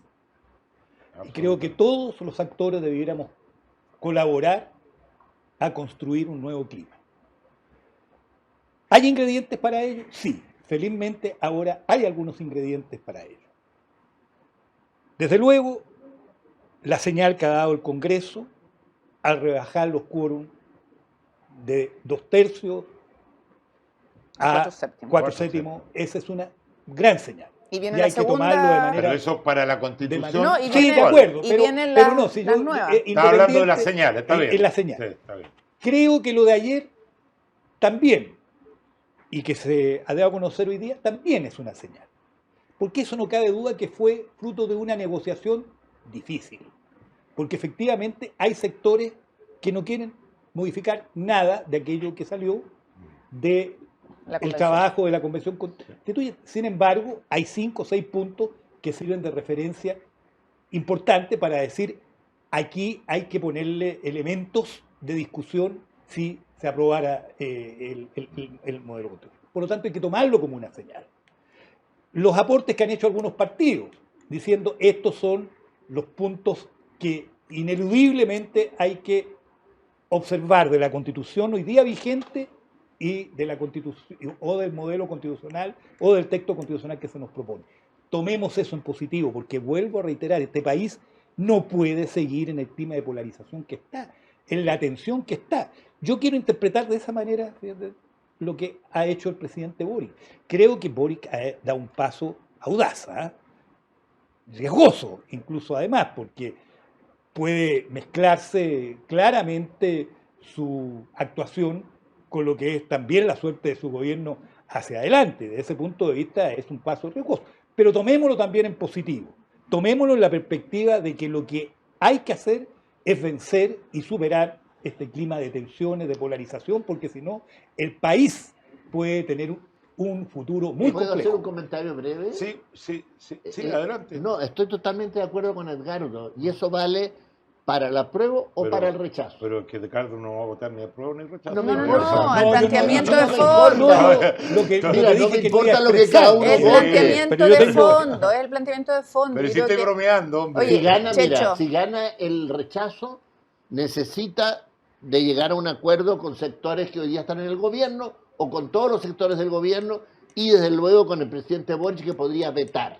Y creo que todos los actores debiéramos colaborar a construir un nuevo clima. ¿Hay ingredientes para ello? Sí, felizmente ahora hay algunos ingredientes para ello. Desde luego, la señal que ha dado el Congreso al rebajar los quórum de 2/3 a 4/7, esa es una gran señal. Y viene Y la hay que segunda... tomarlo de manera... Pero eso para la Constitución. No, y Sí, viene- de acuerdo, y pero, vienen pero las- no, si las yo, nuevas. Está hablando de la independiente, señal, está bien. es la señal. Sí, está bien. Creo que lo de ayer también, y que se ha dado a conocer hoy día, también es una señal. Porque eso no cabe duda que fue fruto de una negociación difícil. Porque efectivamente hay sectores que no quieren modificar nada de aquello que salió del La convención. trabajo de la Convención Constituyente. Sin embargo, hay 5 o 6 puntos que sirven de referencia importante para decir aquí hay que ponerle elementos de discusión si se aprobara el modelo constitucional. Por lo tanto, hay que tomarlo como una señal. Los aportes que han hecho algunos partidos, diciendo estos son los puntos que ineludiblemente hay que observar de la Constitución hoy día vigente y de la Constitución o del modelo constitucional o del texto constitucional que se nos propone. Tomemos eso en positivo, porque vuelvo a reiterar, este país no puede seguir en el clima de polarización que está, en la tensión que está. Yo quiero interpretar de esa manera, fíjate, lo que ha hecho el presidente Boric. Creo que Boric ha dado un paso audaz, riesgoso, incluso además, porque puede mezclarse claramente su actuación con lo que es también la suerte de su gobierno hacia adelante. Desde ese punto de vista es un paso riesgoso. Pero tomémoslo también en positivo. Tomémoslo en la perspectiva de que lo que hay que hacer es vencer y superar este clima de tensiones, de polarización, porque si no, el país puede tener un futuro muy ¿Puedo hacer un complejo. comentario breve? Sí, Eh, adelante. No, estoy totalmente de acuerdo con Edgardo. Y eso vale para el apruebo o Pero- para el rechazo. Pero es que Ricardo no va a votar ni apruebo ni rechazo. No me No, importa. no, el yo planteamiento no de me fondo. importa. Lo que Mira, no dije me que voy a importa lo que expresar. cada uno El Sí, vote. planteamiento pero yo de tengo- fondo, es el planteamiento de fondo. Pero Yo si creo estoy que- bromeando, hombre. Oye, Si gana, Checho. mira, si gana el rechazo, necesita de llegar a un acuerdo con sectores que hoy día están en el gobierno o con todos los sectores del gobierno y desde luego con el presidente Boric que podría vetar.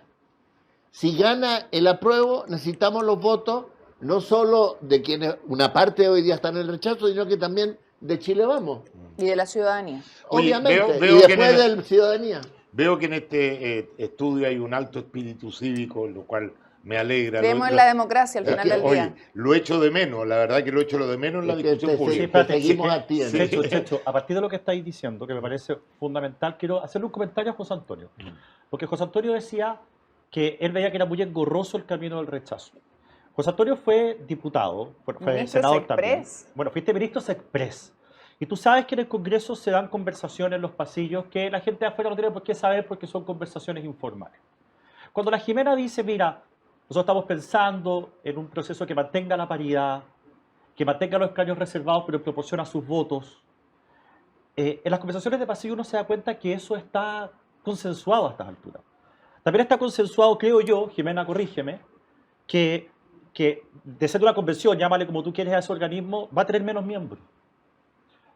Si gana el apruebo, necesitamos los votos no solo de quienes una parte hoy día están en el rechazo, sino que también de Chile Vamos, Y de la ciudadanía. Oye, obviamente, veo y que después en el- de ciudadanía. Veo que en este estudio hay un alto espíritu cívico, lo cual me alegra. Creemos en la democracia al final del Oye, día. lo echo de menos, la verdad que lo echo de menos en la Es que discusión te- pública. Sí, espérate, seguimos sí, a ti. sí. Checho, Checho, a partir de lo que estáis diciendo, que me parece fundamental, quiero hacerle un comentario a José Antonio. Porque José Antonio decía que él veía que era muy engorroso el camino del rechazo. José Antonio fue diputado, bueno, fue Ministro senador también. Express. Bueno, fuiste ministro Express. Y tú sabes que en el Congreso se dan conversaciones en los pasillos que la gente de afuera no tiene por qué saber porque son conversaciones informales. Cuando la Jimena dice, mira, nosotros estamos pensando en un proceso que mantenga la paridad, que mantenga los escaños reservados pero proporciona sus votos, en las conversaciones de pasillo uno se da cuenta que eso está consensuado a estas alturas. También está consensuado, creo yo, Jimena, corrígeme, que de ser una convención, llámale como tú quieres a ese organismo, va a tener menos miembros,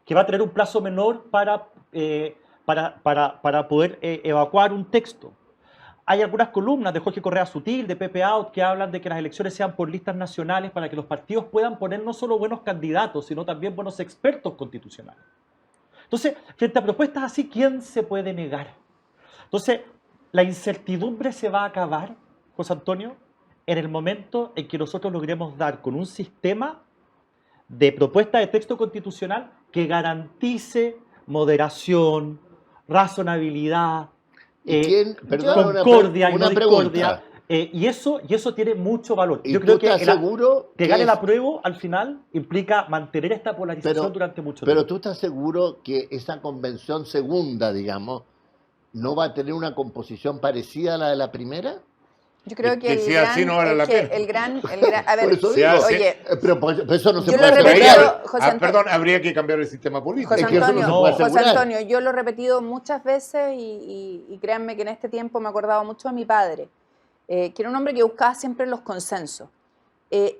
que va a tener un plazo menor para poder evacuar un texto. Hay algunas columnas de Jorge Correa Sutil, de Pepe Out, que hablan de que las elecciones sean por listas nacionales para que los partidos puedan poner no solo buenos candidatos, sino también buenos expertos constitucionales. Entonces, frente a propuestas así, ¿quién se puede negar? Entonces, la incertidumbre se va a acabar, José Antonio, en el momento en que nosotros logremos dar con un sistema de propuesta de texto constitucional que garantice moderación, razonabilidad, ¿Y quién? Perdona, concordia y una no discordia. pregunta. Y eso tiene mucho valor. ¿Y Yo tú creo que estás seguro que gane el es- apruebo al final implica mantener esta polarización durante mucho Pero tiempo. tú estás seguro que esa convención segunda, digamos, no va a tener una composición parecida a la de la primera? Yo creo Que que el si gran, así no vale la es que pena. el gran, a ver, Por eso se digo, hace- oye, pero eso no se yo puede lo he Pero ahí repetido, asegurar. José Antonio. perdón, habría que cambiar el sistema político. José Es que eso no Antonio, se puede José asegurar. Antonio, yo lo he repetido muchas veces y créanme que en este tiempo me he acordado mucho de mi padre, que era un hombre que buscaba siempre los consensos.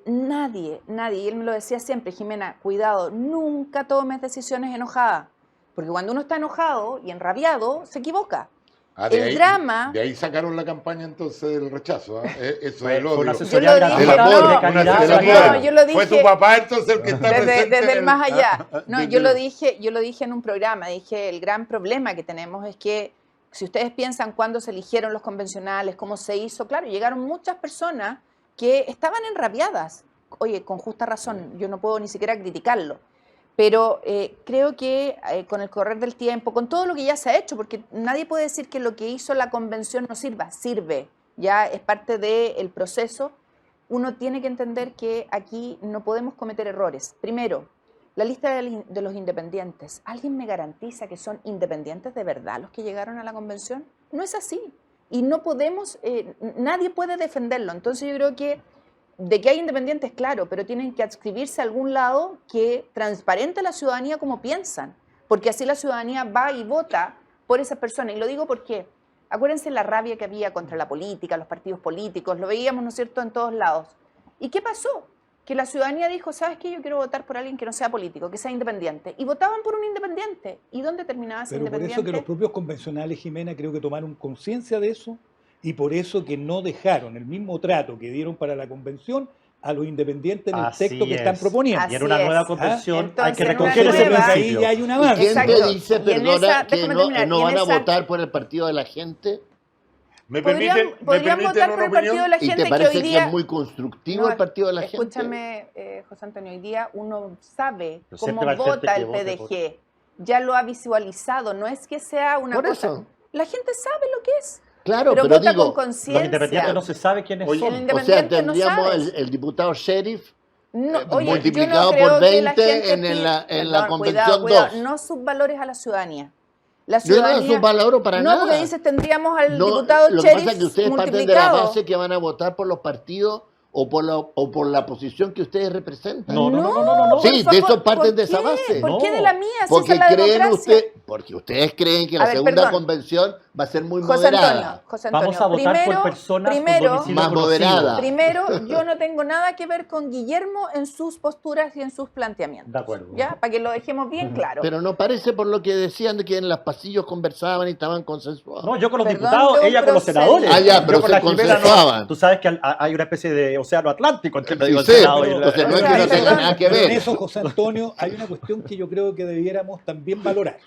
Nadie, y él me lo decía siempre, Jimena, cuidado, nunca tomes decisiones enojadas, porque cuando uno está enojado y enrabiado, se equivoca. El drama... De ahí sacaron la campaña entonces del rechazo, eso Fue del una odio. asesoría Yo lo dije, Del amor, no, una calidad, asesoría. calidad. No, yo lo Fue dije- tu papá entonces el que está presente desde en el más allá. No, desde yo lo el- dije en un programa, dije, el gran problema que tenemos es que si ustedes piensan cuándo se eligieron los convencionales, cómo se hizo, claro, llegaron muchas personas que estaban enrabiadas. Oye, con justa razón, yo no puedo ni siquiera criticarlo. Pero creo que con el correr del tiempo, con todo lo que ya se ha hecho, porque nadie puede decir que lo que hizo la convención no sirva, sirve, ya es parte del proceso. Uno tiene que entender que aquí no podemos cometer errores. Primero, la lista de los independientes. ¿Alguien me garantiza que son independientes de verdad los que llegaron a la convención? No es así. Y no podemos, nadie puede defenderlo. Entonces yo creo que de que hay independientes, claro, pero tienen que adscribirse a algún lado que transparente a la ciudadanía como piensan, porque así la ciudadanía va y vota por esas personas. Y lo digo porque, acuérdense la rabia que había contra la política, los partidos políticos, lo veíamos, ¿no es cierto?, en todos lados. ¿Y qué pasó? Que la ciudadanía dijo, ¿sabes qué? Yo quiero votar por alguien que no sea político, que sea independiente. Y votaban por un independiente. ¿Y dónde terminaba ese Pero por independiente? eso que los propios convencionales, Jimena, creo que tomaron conciencia de eso y por eso que no dejaron el mismo trato que dieron para la convención a los independientes en el Así texto que están es. proponiendo. Y en una Así nueva es. convención hay Entonces, que en una recoger ese nueva- Ahí principio. ya hay un ¿Y avance. quién Exacto. te dice, Y en perdona, esa- que déjame no, terminar, no y en van a esa- votar por el partido de la gente? ¿Me Podrían, permiten, me podrían permiten votar por una el partido de opinión? la ¿Y gente te que parece hoy que día... es muy constructivo No, el partido de la gente? escúchame, José Antonio, hoy día uno sabe Pero cómo siempre va a haber vota gente el que vote PDG. Ya lo ha visualizado, no es que sea una Por cosa... eso. La gente sabe lo que es, Claro, pero pero vota digo, con Los independientes conciencia. no se sabe quiénes Oye, son. El o sea, independiente no tendríamos sabes. el diputado sheriff No, oye, multiplicado yo no creo por que la 20 gente en pide- la Perdón, convención cuidado, 2. no subvalores a la ciudadanía. La Yo no ciudadanía... subvaloro para no, nada. porque dices, tendríamos al No, diputado lo que sheriff pasa es que ustedes parten de la multiplicado. base que van a votar por los partidos o por la posición que ustedes representan. No. Sí, por de favor, eso parten ¿por de esa qué? base. ¿Por qué No, de la mía? Si Porque esa es la creen democracia. porque ustedes creen que la A ver, segunda perdón. convención va a ser muy José moderada. Antonio, Vamos a votar por personas con domicilio Más conocido. moderada. Primero, yo no tengo nada que ver con Guillermo en sus posturas y en sus planteamientos. De acuerdo. ¿Ya? Para que lo dejemos bien claro. Pero no parece por lo que decían de que en los pasillos conversaban y estaban consensuados. No, yo con los Perdón, diputados, tengo ella con los procedimiento. senadores. Ah, ya, Yo pero con se la Jimena no. consensuaban. Tú sabes que hay una especie de océano Atlántico entre medio Sí, del Senado y entonces la... no es que no tenga nada que Pero en ver. eso, José Antonio, hay una cuestión que yo creo que debiéramos también valorar,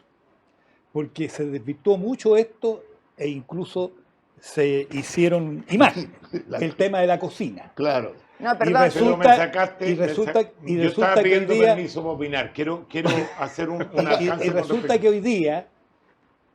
porque se desvirtuó mucho esto e incluso se hicieron imágenes. El tema de la cocina. Claro. No, Y perdón. Pero me resulta- sacaste. y resulta- y yo resulta estaba que hoy pidiendo día- permiso para opinar. Quiero hacer un Y alcance con resulta respecto- que hoy día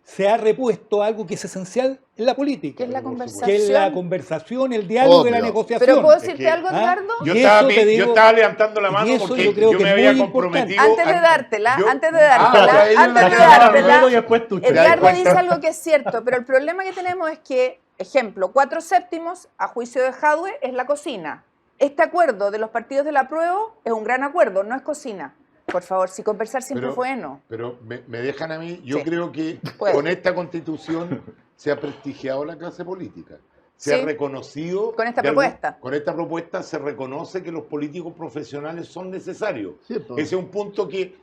se ha repuesto algo que es esencial en la política, ¿Qué es la por supuesto. que es la conversación, el diálogo y la Obvio. negociación. Pero ¿puedo Es decirte que- algo, ¿Ah? Edgardo? Yo Y estaba, eso te yo digo- estaba levantando la y mano eso porque yo creo yo que me es había muy comprometido. Antes de dártela, yo- antes de dártela, ahí antes la de cámara dártela, Ruedo y después tú, Chuy. Edgardo das dice cuenta. algo que es cierto, pero el problema que tenemos es que, ejemplo, 4/7, a juicio de Jadwe, es la cocina. Este acuerdo de los partidos del apruebo es un gran acuerdo, no es cocina. Por favor, si conversar siempre Pero- fue bueno. Pero me dejan a mí, yo Sí. creo que Puede. con esta constitución se ha prestigiado la clase política. Se Sí. ha reconocido... Con esta de algún- propuesta. con esta propuesta se reconoce que los políticos profesionales son necesarios. Sí, pues. Ese es un punto que,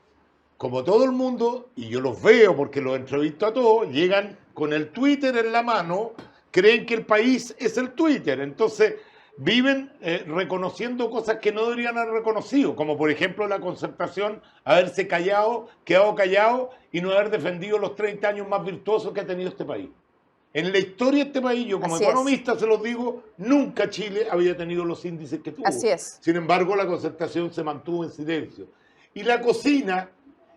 como todo el mundo, y yo los veo porque los entrevisto a todos, llegan con el Twitter en la mano, creen que el país es el Twitter. Entonces viven reconociendo cosas que no deberían haber reconocido, como por ejemplo la concertación, haberse quedado callado y no haber defendido los 30 años más virtuosos que ha tenido este país. En la historia de este país, yo como Así es. economista se los digo, nunca Chile había tenido los índices que tuvo. Así es. Sin embargo, la concertación se mantuvo en silencio. Y la cocina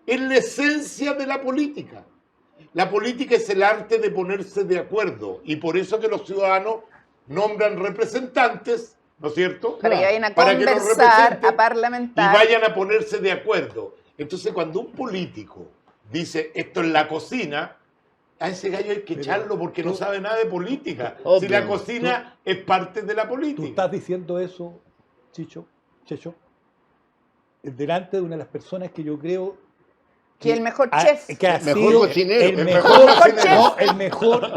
es la esencia de la política. La política es el arte de ponerse de acuerdo y por eso que los ciudadanos nombran representantes, ¿no es cierto? Para que vayan a Para que los conversar, representen a parlamentar. y vayan a ponerse de acuerdo. Entonces, cuando un político dice esto es la cocina, a ese gallo hay que Pero echarlo porque no tú- sabe nada de política. Obvio. Si la cocina es parte de la Tú política. estás diciendo eso, Checho, delante de una de las personas que yo creo Que el mejor chef. que ha El mejor sido cocinero. el El mejor, mejor chef. no, el mejor No,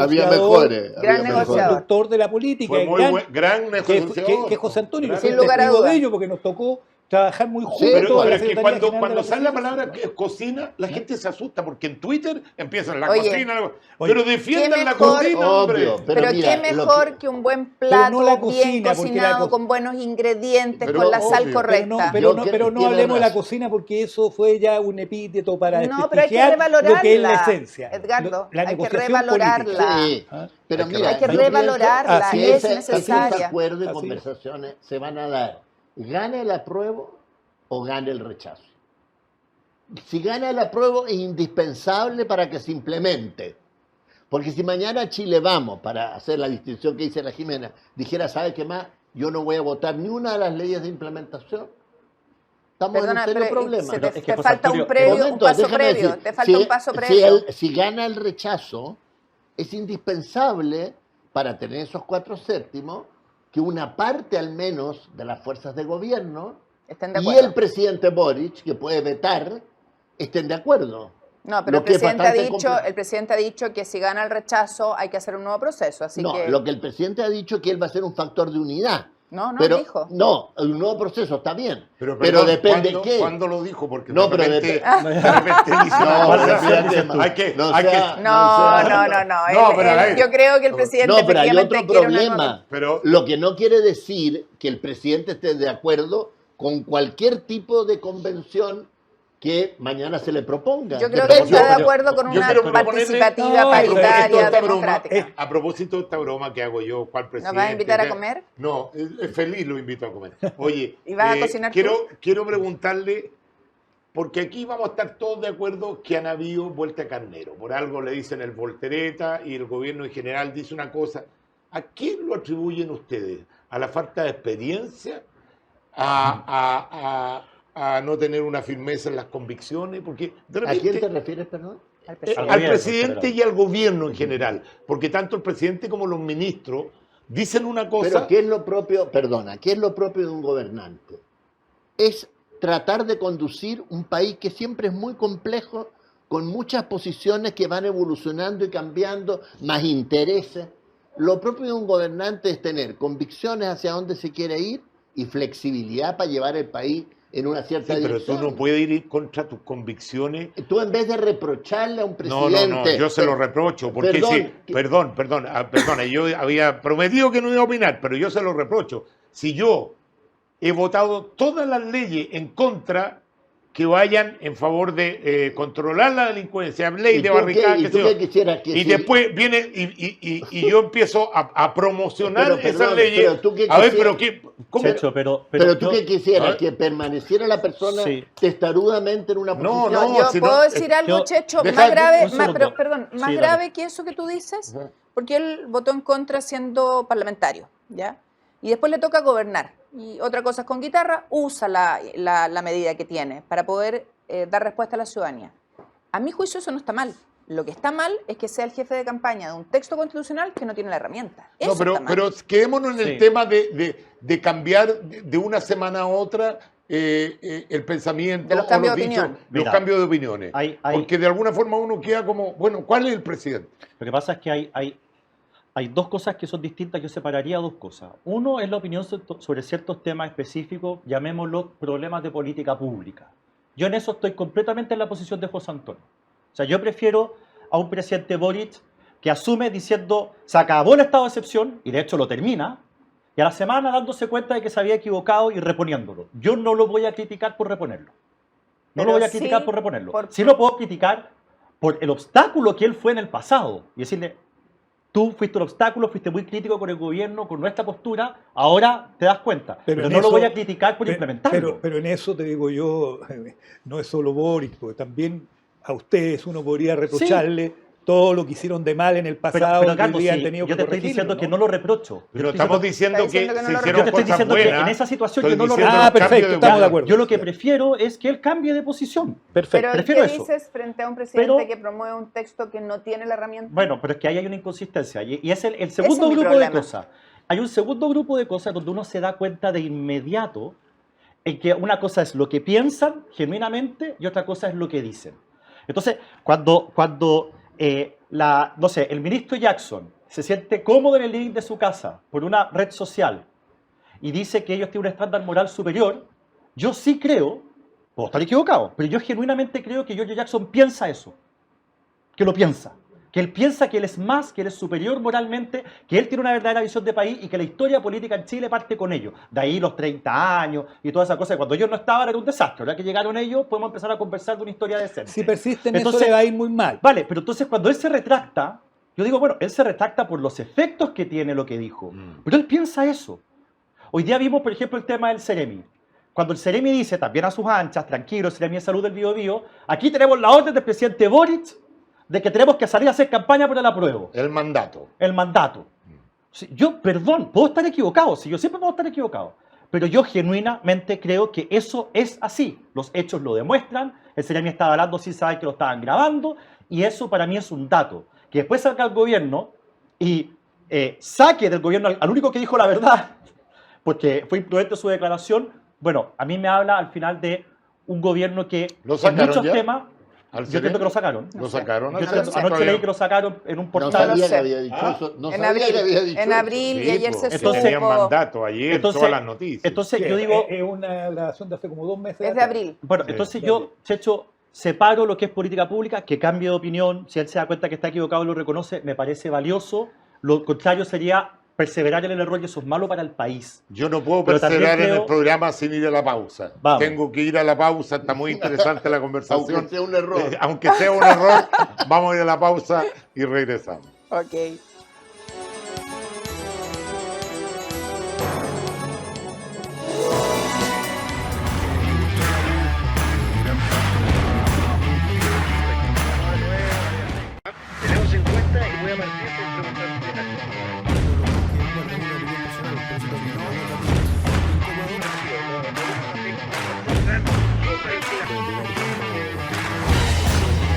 había negociador, mejores. Gran había negociador. mejores. conductor de la política, Fue el muy gran negociador. que José Antonio. Yo Sin soy lugar a testigo dudas. de ello porque nos tocó trabajar muy juntos. Sí, Pero, en la pero es que Secretaría cuando, General de cuando sale la Presidencia. palabra cocina, la gente se asusta porque en Twitter empiezan la Oye, cocina. oye, Pero defiendan qué la mejor- cocina, hombre. Obvio, Pero mira, qué lo mejor que un buen Pero plato, no la bien cocina, porque la cocinado, co- con buenos ingredientes, Pero con la sal obvio. correcta. Pero Yo no tiene hablemos de la razón. cocina porque eso fue ya un epíteto para No, pero hay que desprestigiar lo que es la revalorarla, esencia. Edgardo, la hay que negociación revalorarla. política. Sí, ¿Ah? pero Hay que- mira, hay que yo revalorarla, pienso es que esos necesaria. acuerdos y Así es. conversaciones se van a dar. ¿Gane el apruebo o gane el rechazo? Si gana el apruebo es indispensable para que se implemente. Porque si mañana Chile Vamos, para hacer la distinción que dice la Jimena, dijera, ¿sabe qué más? Yo no voy a votar ni una de las leyes de implementación. Estamos Perdona, en un serio pero problema. se Pero te, es que, te José falta un Antonio, previo, un Momento, paso déjame previo, decir, te falta un paso si previo. si gana el rechazo, es indispensable para tener esos 4/7 que una parte al menos de las fuerzas de gobierno Estén de y acuerdo. el presidente Boric, que puede vetar, estén de acuerdo. No, pero lo que es bastante el presidente ha dicho que si gana el rechazo hay que hacer un nuevo proceso, así No, que lo que el presidente ha dicho es que él va a ser un factor de unidad. no pero dijo. no, un nuevo proceso está bien. Pero, perdón, depende ¿cuándo- qué. ¿Cuándo lo dijo? Porque No, de pero repente, dep- de repente dice una No, cosa pero así, fíjate, hay que, no hay que- sea- No. No, pero a ver. Yo creo que el presidente No, pero hay efectivamente otro quiere una problema. nueva- Pero- Lo que no quiere decir que el presidente esté de acuerdo con cualquier tipo de convención que mañana se le proponga. Yo creo que él yo- está de yo- acuerdo con yo una quiero proponerle- participativa, No, paritaria, esta broma, democrática. a propósito de esta broma que hago yo, ¿cuál presidente? vas a invitar a comer? No, feliz lo invito a comer. Oye, ¿Y vas a cocinar tú? quiero preguntarle, porque aquí vamos a estar todos de acuerdo que han habido vuelta a carnero. Por algo le dicen el voltereta y el gobierno en general dice una cosa. ¿A quién lo atribuyen ustedes? ¿A la falta de experiencia? ¿A no tener una firmeza en las convicciones? Porque de ¿A repente, quién te refieres, perdón? Al al presidente. gobierno en presidente general. y al gobierno en general. Porque tanto el presidente como los ministros dicen una cosa. Pero ¿qué es lo propio, perdona, qué es lo propio de un gobernante? Es tratar de conducir un país que siempre es muy complejo, con muchas posiciones que van evolucionando y cambiando, más intereses. Lo propio de un gobernante es tener convicciones hacia dónde se quiere ir y flexibilidad para llevar el país en una cierta Sí, pero dirección. tú no puedes ir contra tus convicciones. Tú en vez de reprocharle a un No, presidente... no, yo se lo reprocho, porque Perdón, sí, perdona, yo había prometido que no iba a opinar, pero yo se lo reprocho. Si yo he votado todas las leyes en contra que vayan en favor de controlar la delincuencia, ley ¿Y de tú barricada, qué- y qué tú sé yo. qué quisieras que Y si- después viene y yo empiezo a promocionar Pero, esas perdón, leyes. pero tú qué A ver, quisieras- pero qué, ¿cómo? Checho, pero Pero tú yo- qué quisieras, ¿Ah? que permaneciera la persona Sí. testarudamente en una No, posición. no, Yo si puedo no, decir algo, yo- Checho, deja- más grave, un segundo. perdón, más Sí, dale. grave que eso que tú dices, Ajá. porque él votó en contra siendo parlamentario, ¿ya? Y después le toca gobernar. Y otra cosa es con guitarra, usa la medida que tiene para poder dar respuesta a la ciudadanía. A mi juicio eso no está mal. Lo que está mal es que sea el jefe de campaña de un texto constitucional que no tiene la herramienta. Eso No, pero, está mal. pero quedémonos en el Sí. tema de cambiar de una semana a otra el pensamiento, De los o cambios de dichos, opinión. los Mira, cambios de opiniones. hay- Porque de alguna forma uno queda como, bueno, ¿cuál es el presidente? Lo que pasa es que hay dos cosas que son distintas, yo separaría dos cosas. Uno es la opinión sobre ciertos temas específicos, llamémoslos problemas de política pública. Yo en eso estoy completamente en la posición de José Antonio. O sea, yo prefiero a un presidente Boric que asume diciendo, se acabó el estado de excepción, y de hecho lo termina, y a la semana dándose cuenta de que se había equivocado y reponiéndolo. Yo no lo voy a criticar por reponerlo. No Pero lo voy a sí criticar por reponerlo. por- Sí lo puedo criticar por el obstáculo que él fue en el pasado. Y decirle, tú fuiste el obstáculo, fuiste muy crítico con el gobierno, con nuestra postura, ahora te das cuenta. Pero en no lo eso- voy a criticar por pe- implementarlo. Pero en eso te digo yo, no es solo Boric, porque también a ustedes uno podría reprocharle todo lo que hicieron de mal en el pasado pero que Carlos, hoy día han sí, tenido yo que te estoy corregirlo, diciendo ¿no? que no lo reprocho. Pero Yo estoy estamos diciendo- diciendo Está diciendo que que no se lo hicieron yo te estoy cosas diciendo que buenas. en esa situación Estoy yo no lo diciendo Ah, un cambio perfecto, de estamos de opinión. acuerdo. Yo lo que prefiero es que él cambie de posición. Perfecto. Pero prefiero ¿qué eso. dices frente a un presidente Pero- que promueve un texto que no tiene la herramienta? Bueno, pero es que ahí hay una inconsistencia. Y es el segundo es mi grupo problema. de cosas. Hay un segundo grupo de cosas donde uno se da cuenta de inmediato en que una cosa es lo que piensan genuinamente y otra cosa es lo que dicen. Entonces, cuando no sé, el ministro Jackson se siente cómodo en el living de su casa por una red social y dice que ellos tienen un estándar moral superior, yo sí creo, puedo estar equivocado, pero yo genuinamente creo que George Jackson piensa eso, que lo piensa. Que él piensa que él es más, que él es superior moralmente, que él tiene una verdadera visión de país y que la historia política en Chile parte con ello. De ahí los 30 años y toda esa cosa. Cuando ellos no estaban era un desastre. Ahora que llegaron ellos podemos empezar a conversar de una historia decente. Si persisten, Entonces, eso le va a ir muy mal. Vale, pero entonces cuando él se retracta, yo digo, bueno, él se retracta por los efectos que tiene lo que dijo. Pero él piensa eso. Hoy día vimos, por ejemplo, el tema del Ceremi. Cuando el Ceremi dice, también a sus anchas, tranquilo, Ceremi de Salud del Biobío, aquí tenemos la orden del presidente Boric de que tenemos que salir a hacer campaña por el apruebo. El mandato. El mandato. Sí, yo, perdón, puedo estar equivocado, sí, yo siempre puedo estar equivocado, pero yo genuinamente creo que eso es así. Los hechos lo demuestran, el Ceremi estaba hablando sin saber que lo estaban grabando, y eso para mí es un dato. Que después salga el gobierno y saque del gobierno al único que dijo la verdad, porque fue imprudente su declaración, bueno, a mí me habla al final de un gobierno que ¿Lo en sacaron muchos ya? temas... ¿Al Yo entiendo que lo sacaron. ¿Lo sacaron? Yo no entiendo- lo sé. anoche leí que lo sacaron en un No portal. sabía sé. que había dicho Ah. eso. No En sabía que había abril, dicho en eso. abril y ayer se Entonces- tenían supo. mandato ayer, Entonces- todas las noticias. Entonces Sí, yo digo, es una grabación de hace como 2 meses. Es de atrás. abril. bueno, Sí, entonces de yo, abril. Checho, separo lo que es política pública, que cambie de opinión, si él se da cuenta que está equivocado y lo reconoce, me parece valioso. Lo contrario sería perseverar en el error y eso es malo para el país. Yo no puedo Pero también perseverar en el creo- programa sin ir a la pausa. Vamos. Tengo que ir a la pausa, está muy interesante la conversación. Aunque sea un error. Aunque sea un error, vamos a ir a la pausa y regresamos. Ok. Tenemos en cuenta y voy a partir por preguntar. Tenemos en cuenta y voy a partir por preguntar. Tenemos en cuenta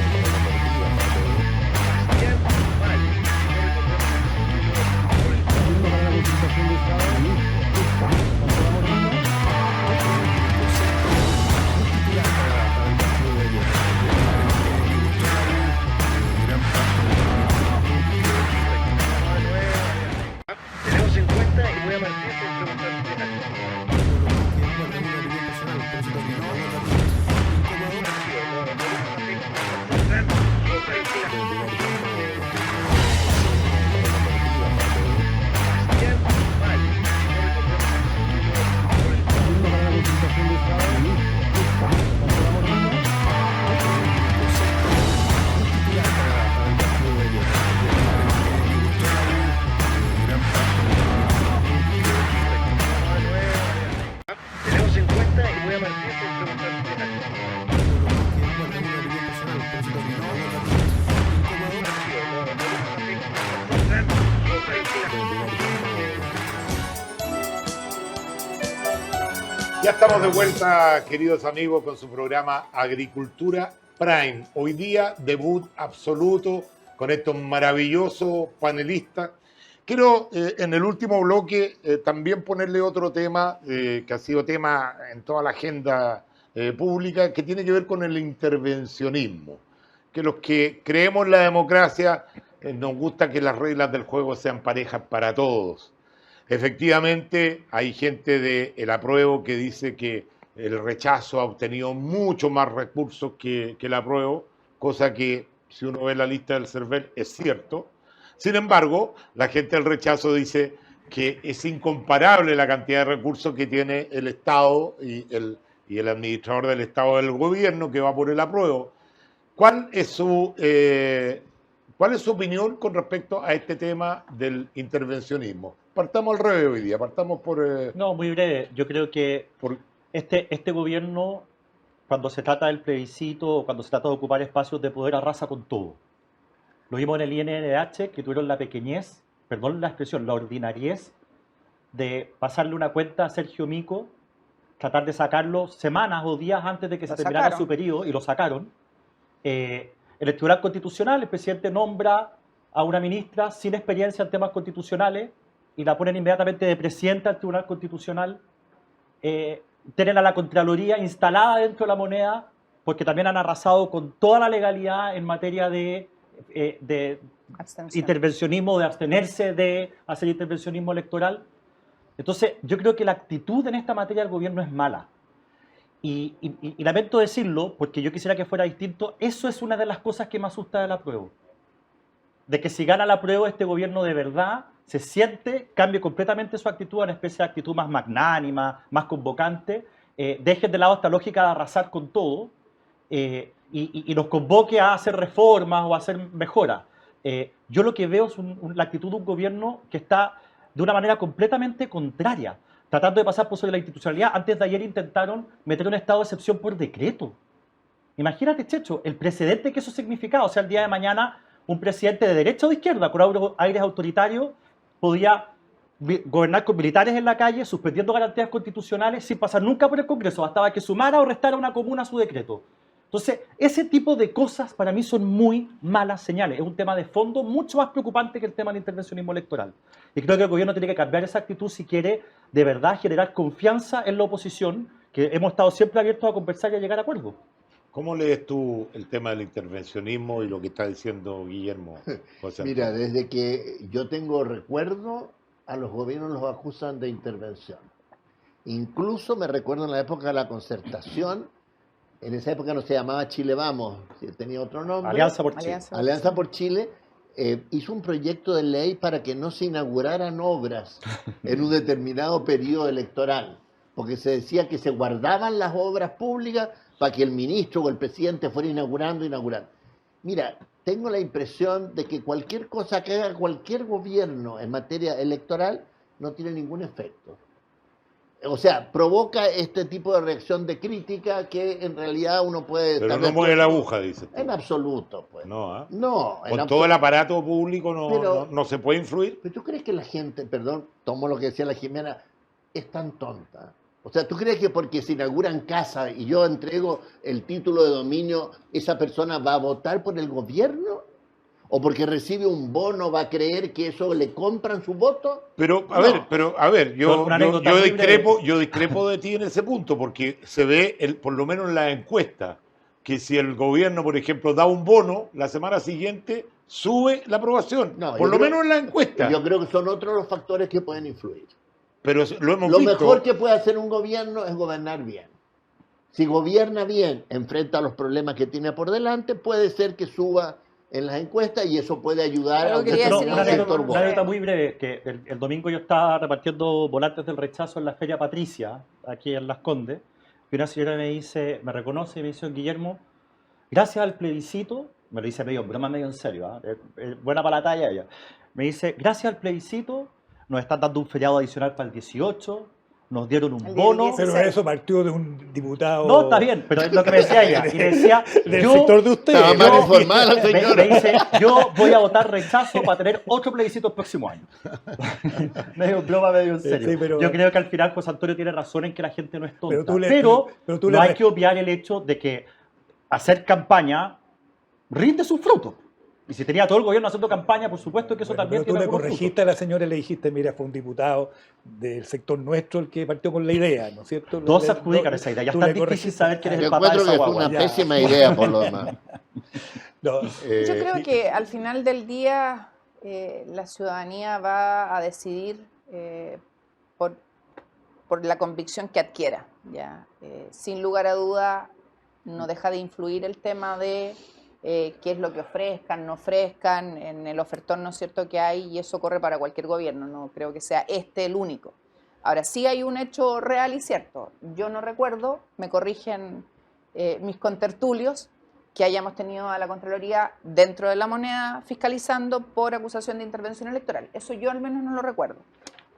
y voy a partir por preguntar. Ya estamos de vuelta, queridos amigos, con su programa Agricultura Prime. Hoy día, debut absoluto con estos maravillosos panelistas. Quiero, en el último bloque, también ponerle otro tema que ha sido tema en toda la agenda pública, que tiene que ver con el intervencionismo. Que los que creemos en la democracia nos gusta que las reglas del juego sean parejas para todos. Efectivamente, hay gente del apruebo que dice que el rechazo ha obtenido mucho más recursos que el apruebo, cosa que, si uno ve la lista del CERVEL, es cierto. Sin embargo, la gente del rechazo dice que es incomparable la cantidad de recursos que tiene el Estado y el administrador del Estado del gobierno que va por el apruebo. ¿Cuál es su opinión con respecto a este tema del intervencionismo? Partamos al revés hoy día, partamos por... No, muy breve. Yo creo que por este gobierno, cuando se trata del plebiscito o cuando se trata de ocupar espacios de poder, arrasa con todo. Lo vimos en el INDH, que tuvieron la pequeñez, perdón la expresión, la ordinariez de pasarle una cuenta a Sergio Mico, tratar de sacarlo semanas o días antes de que se Lo terminara sacaron. su periodo, y lo sacaron. En el Tribunal Constitucional, el presidente nombra a una ministra sin experiencia en temas constitucionales y la ponen inmediatamente de presidenta del Tribunal Constitucional. tienen a la Contraloría instalada dentro de la moneda, porque también han arrasado con toda la legalidad en materia de Abstención. intervencionismo, de abstenerse de hacer intervencionismo electoral. Entonces, yo creo que la actitud en esta materia del gobierno es mala. Y lamento decirlo, porque yo quisiera que fuera distinto, eso es una de las cosas que me asusta del apruebo. De que si gana el apruebo, este gobierno de verdad se siente, cambie completamente su actitud a una especie de actitud más magnánima, más convocante, dejen de lado esta lógica de arrasar con todo, y nos convoque a hacer reformas o a hacer mejoras. Yo lo que veo es la actitud de un gobierno que está de una manera completamente contraria, tratando de pasar por sobre la institucionalidad. Antes de ayer intentaron meter un estado de excepción por decreto. Imagínate, Checho, el precedente que eso significaba. O sea, el día de mañana un presidente de derecha o de izquierda, con aires autoritarios, podía gobernar con militares en la calle, suspendiendo garantías constitucionales sin pasar nunca por el Congreso. Bastaba que sumara o restara una comuna a su decreto. Entonces, ese tipo de cosas para mí son muy malas señales. Es un tema de fondo mucho más preocupante que el tema del intervencionismo electoral. Y creo que el gobierno tiene que cambiar esa actitud si quiere de verdad generar confianza en la oposición, que hemos estado siempre abiertos a conversar y a llegar a acuerdos. ¿Cómo lees tú el tema del intervencionismo y lo que está diciendo Guillermo? José Mira, Antonio? desde que yo tengo recuerdo, a los gobiernos los acusan de intervención. Incluso me recuerdo en la época de la concertación, en esa época no se llamaba Chile Vamos, tenía otro nombre. Alianza por Chile. Alianza por Chile hizo un proyecto de ley para que no se inauguraran obras en un determinado periodo electoral, porque se decía que se guardaban las obras públicas para que el ministro o el presidente fuera inaugurando. Mira, tengo la impresión de que cualquier cosa que haga cualquier gobierno en materia electoral no tiene ningún efecto. O sea, provoca este tipo de reacción de crítica que en realidad uno puede... Pero no mueve la aguja, dice. En absoluto, pues. No, ¿ah? No, en Con absoluto. todo el aparato público Pero- no se puede influir. Pero ¿tú crees que la gente, perdón, tomo lo que decía la Jimena, es tan tonta? O sea, ¿tú crees que porque se inauguran casas y yo entrego el título de dominio, esa persona va a votar por el gobierno? ¿O porque recibe un bono va a creer que eso le compran su voto? Pero, a No. ver, yo Una anécdota muy yo discrepo de ti en ese punto, porque se ve, por lo menos en la encuesta, que si el gobierno, por ejemplo, da un bono, la semana siguiente sube la aprobación. No, por yo lo creo- menos en la encuesta. Yo creo que son otros los factores que pueden influir. Pero lo hemos Lo visto. mejor que puede hacer un gobierno es gobernar bien. Si gobierna bien, enfrenta los problemas que tiene por delante, puede ser que suba en las encuestas y eso puede ayudar Algo a un quería decir determinado Guillermo, sector. no Una sé. anécdota muy breve, que el domingo yo estaba repartiendo volantes del rechazo en la Feria Patricia, aquí en Las Condes, y una señora me dice, me reconoce y me dice, Guillermo, gracias al plebiscito, me lo dice medio en broma, medio en serio, ¿ah? Buena para la talla ella, me dice, gracias al plebiscito nos están dando un feriado adicional para el 18, nos dieron un El día bono. 16. Pero eso partió de un diputado No, está bien, pero es lo que me decía ella. Y decía, del yo, sector de ustedes. Estaba mal informada la me señora. dice, yo voy a votar rechazo para tener otro plebiscito el próximo año. Medio broma, medio en serio. Sí, pero- Yo creo que al final José Antonio tiene razón en que la gente no es tonta. Pero Pero, tú le- no hay que obviar el hecho de que hacer campaña rinde sus frutos. Y si tenía todo el gobierno haciendo campaña, por supuesto que eso Bueno, también pero tú tiene le algunos corregiste a la señora y le dijiste, mira, fue un diputado del sector nuestro el que partió con la idea, ¿no es cierto? Todos se Le- adjudican no- esa idea. Ya tú es tan le difícil corregiste. saber quién es Yo el papá de encuentro esa que fue guagua. una Ya. pésima idea por lo demás. No, Yo creo que al final del día la ciudadanía va a decidir por la convicción que adquiera. ¿Ya? Sin lugar a duda, no deja de influir el tema de qué es lo que ofrezcan, no ofrezcan, en el ofertón, ¿no es cierto?, que hay, y eso corre para cualquier gobierno, no creo que sea el único. Ahora, sí hay un hecho real y cierto. Yo no recuerdo, me corrigen mis contertulios, que hayamos tenido a la Contraloría dentro de la moneda fiscalizando por acusación de intervención electoral. Eso yo al menos no lo recuerdo.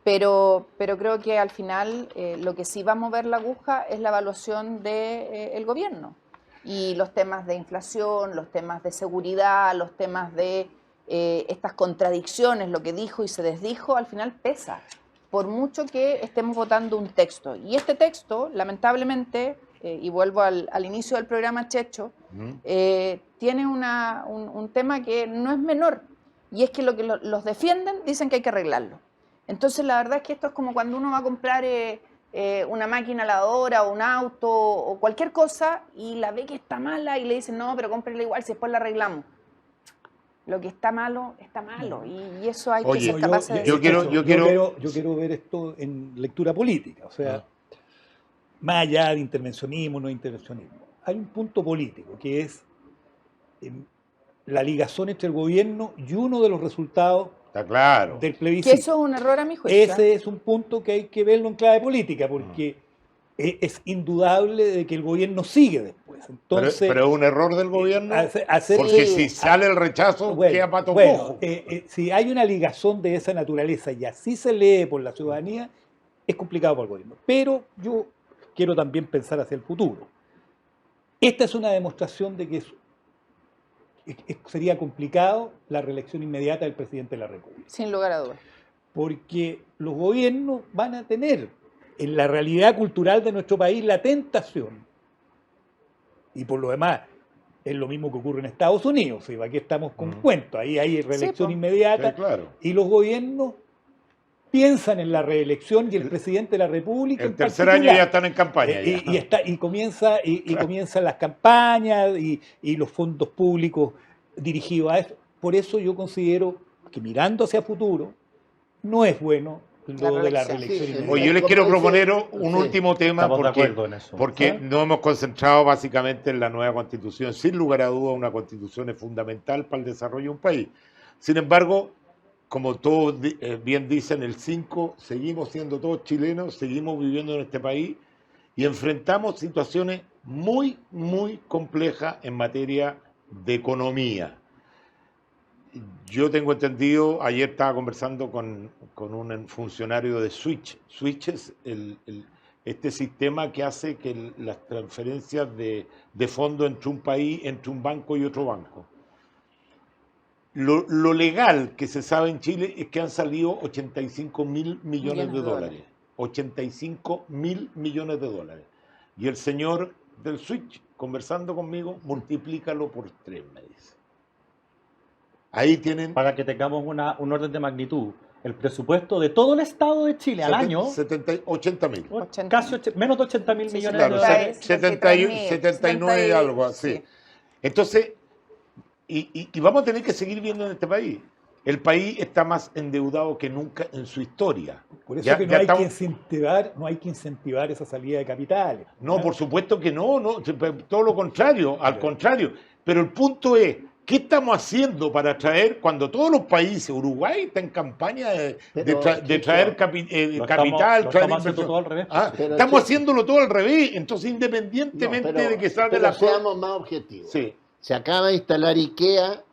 Pero creo que al final lo que sí va a mover la aguja es la evaluación del gobierno. Y los temas de inflación, los temas de seguridad, los temas de estas contradicciones, lo que dijo y se desdijo, al final pesa. Por mucho que estemos votando un texto. Y este texto, lamentablemente, y vuelvo al inicio del programa, Checho, tiene un tema que no es menor, y es que lo que los defienden dicen que hay que arreglarlo. Entonces la verdad es que esto es como cuando uno va a comprar una máquina lavadora o un auto o cualquier cosa y la ve que está mala y le dicen, no, pero cómprela igual, si después la arreglamos. Lo que está malo, está malo. Y eso hay que Oye, ser capaces de yo decir. quiero- yo quiero ver esto en lectura política, o sea, más allá de intervencionismo, no intervencionismo. Hay un punto político que es la ligación entre el gobierno y uno de los resultados Está claro. del Que plebiscito. eso es un error a mi juicio. Ese es un punto que hay que verlo en clave política, porque es indudable de que el gobierno sigue después. Entonces, pero es un error del gobierno, hacer- porque Sí. si sale el rechazo, bueno, queda pato bueno, cojo. si hay una ligazón de esa naturaleza y así se lee por la ciudadanía, es complicado para el gobierno. Pero yo quiero también pensar hacia el futuro. Esta es una demostración de que sería complicado la reelección inmediata del presidente de la República, Sin lugar a dudas. porque los gobiernos van a tener en la realidad cultural de nuestro país la tentación, y por lo demás es lo mismo que ocurre en Estados Unidos, ¿sí? Aquí estamos con cuentos, ahí hay reelección po. inmediata, Sí, claro. y los gobiernos piensan en la reelección y el presidente de la República El en tercer año particular. ya están en campaña. Y comienzan las campañas y los fondos públicos dirigidos a eso. Por eso yo considero que mirando hacia futuro no es bueno lo de la reelección. reelección Sí, inmediata. Oye, yo les Como quiero dice- proponer un sí. último tema Estamos de porque, acuerdo en eso. porque nos hemos concentrado básicamente en la nueva constitución. Sin lugar a dudas, una constitución es fundamental para el desarrollo de un país. Sin embargo, como todos bien dicen, el 5 seguimos siendo todos chilenos, seguimos viviendo en este país y enfrentamos situaciones muy, muy complejas en materia de economía. Yo tengo entendido, ayer estaba conversando con un funcionario de Switch. Switch es este sistema que hace que las transferencias de fondos entre un país, entre un banco y otro banco. Lo legal que se sabe en Chile es que han salido 85.000 millones de dólares. 85.000 millones de dólares. Y el señor del Switch, conversando conmigo, multiplícalo por 3, me dice. Ahí tienen Para que tengamos un orden de magnitud, el presupuesto de todo el Estado de Chile al año, 80.000. casi menos de 80.000 Sí, millones Claro, de Está dólares. es 79 y algo así. sí. Entonces, y vamos a tener que seguir viendo en este país. El país está más endeudado que nunca en su historia. Por eso Ya- que no ya hay que estamos- no hay que incentivar esa salida de capitales. No, ¿ah? por supuesto que no, todo lo contrario, al contrario. Pero el punto es, ¿qué estamos haciendo para traer, cuando todos los países, Uruguay está en campaña de traer Lo capital, estamos traer haciendo inversión? todo al revés. Ah, Pero estamos sí. haciéndolo todo al revés, entonces independientemente de que salga pero la seamos más objetivos. Sí, Se acaba de instalar IKEA,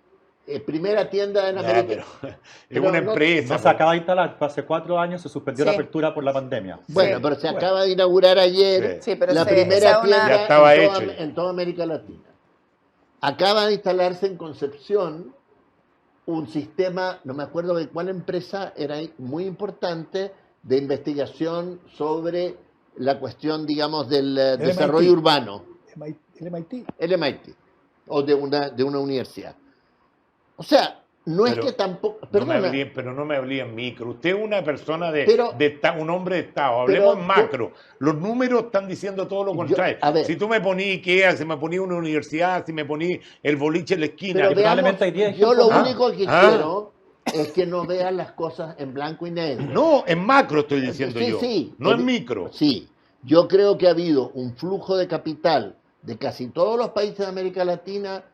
primera tienda en ya, América. pero es Pero una no- empresa. No se acaba de instalar, fue hace 4 años se suspendió la Sí. apertura por la pandemia. Bueno, Sí. pero se Bueno. acaba de inaugurar ayer Sí, pero la esa primera es una- tienda Ya estaba en, toda, hecho. en toda América Latina. Acaba de instalarse en Concepción un sistema, no me acuerdo de cuál empresa, era muy importante, de investigación sobre la cuestión, digamos, del desarrollo MIT. urbano, El MIT. el MIT, o de una universidad. O sea, no Pero es que tampoco... Pero no me hablé en micro. Usted es una persona Pero- un hombre de Estado. Hablemos pero en macro. Los números están diciendo todo lo contrario. a ver. Si tú me ponías IKEA, si me ponías una universidad, si me ponías el boliche en la esquina. Pero probablemente hay 10 yo lo ejemplos. único que quiero es que no vean las cosas en blanco y negro. No, en macro estoy diciendo Sí, yo. sí. No en micro. Sí, yo creo que ha habido un flujo de capital de casi todos los países de América Latina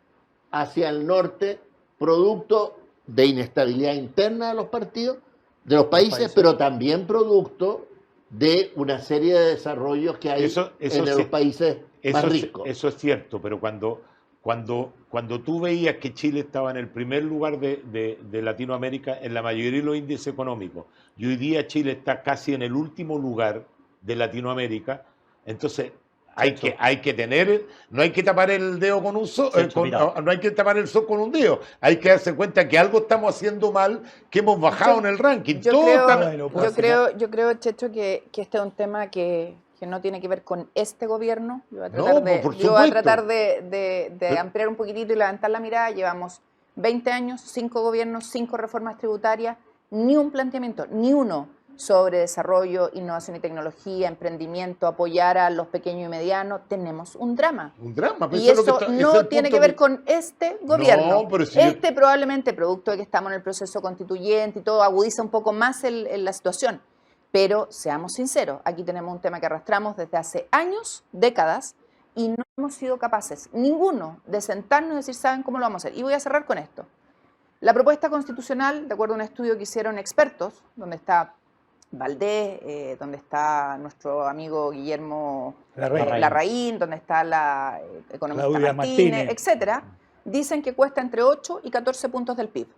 hacia el norte, producto de inestabilidad interna de los partidos, de los países, pero también producto de una serie de desarrollos que hay Eso en sí. los países más Eso, ricos. eso es cierto, pero cuando tú veías que Chile estaba en el primer lugar de Latinoamérica en la mayoría de los índices económicos, y hoy día Chile está casi en el último lugar de Latinoamérica, entonces hay que tener, no hay que tapar el dedo con un Checho, mira. no hay que tapar el sol con un dedo, hay que darse cuenta que algo estamos haciendo mal, que hemos bajado en el ranking. Yo Todos creo, están- Bueno, pues, yo creo, Checho, que este es un tema que no tiene que ver con este gobierno. Yo voy a No, tratar, pues, por yo voy a supuesto. tratar de ampliar un poquitito y levantar la mirada. Llevamos 20 años, 5 gobiernos, 5 reformas tributarias, ni un planteamiento, ni uno sobre desarrollo, innovación y tecnología, emprendimiento, apoyar a los pequeños y medianos, tenemos un drama. Un drama. Pero Y es lo eso que es no el tiene punto que ver con este gobierno. No, pero si yo- Este probablemente, producto de que estamos en el proceso constituyente y todo, agudiza un poco más la situación. Pero seamos sinceros, aquí tenemos un tema que arrastramos desde hace años, décadas, y no hemos sido capaces, ninguno, de sentarnos y decir, ¿saben cómo lo vamos a hacer? Y voy a cerrar con esto. La propuesta constitucional, de acuerdo a un estudio que hicieron expertos, donde está Valdés, donde está nuestro amigo Guillermo Larraín, donde está la economista Claudia Martínez, Martínez, etcétera, dicen que cuesta entre 8 y 14 puntos del PIB.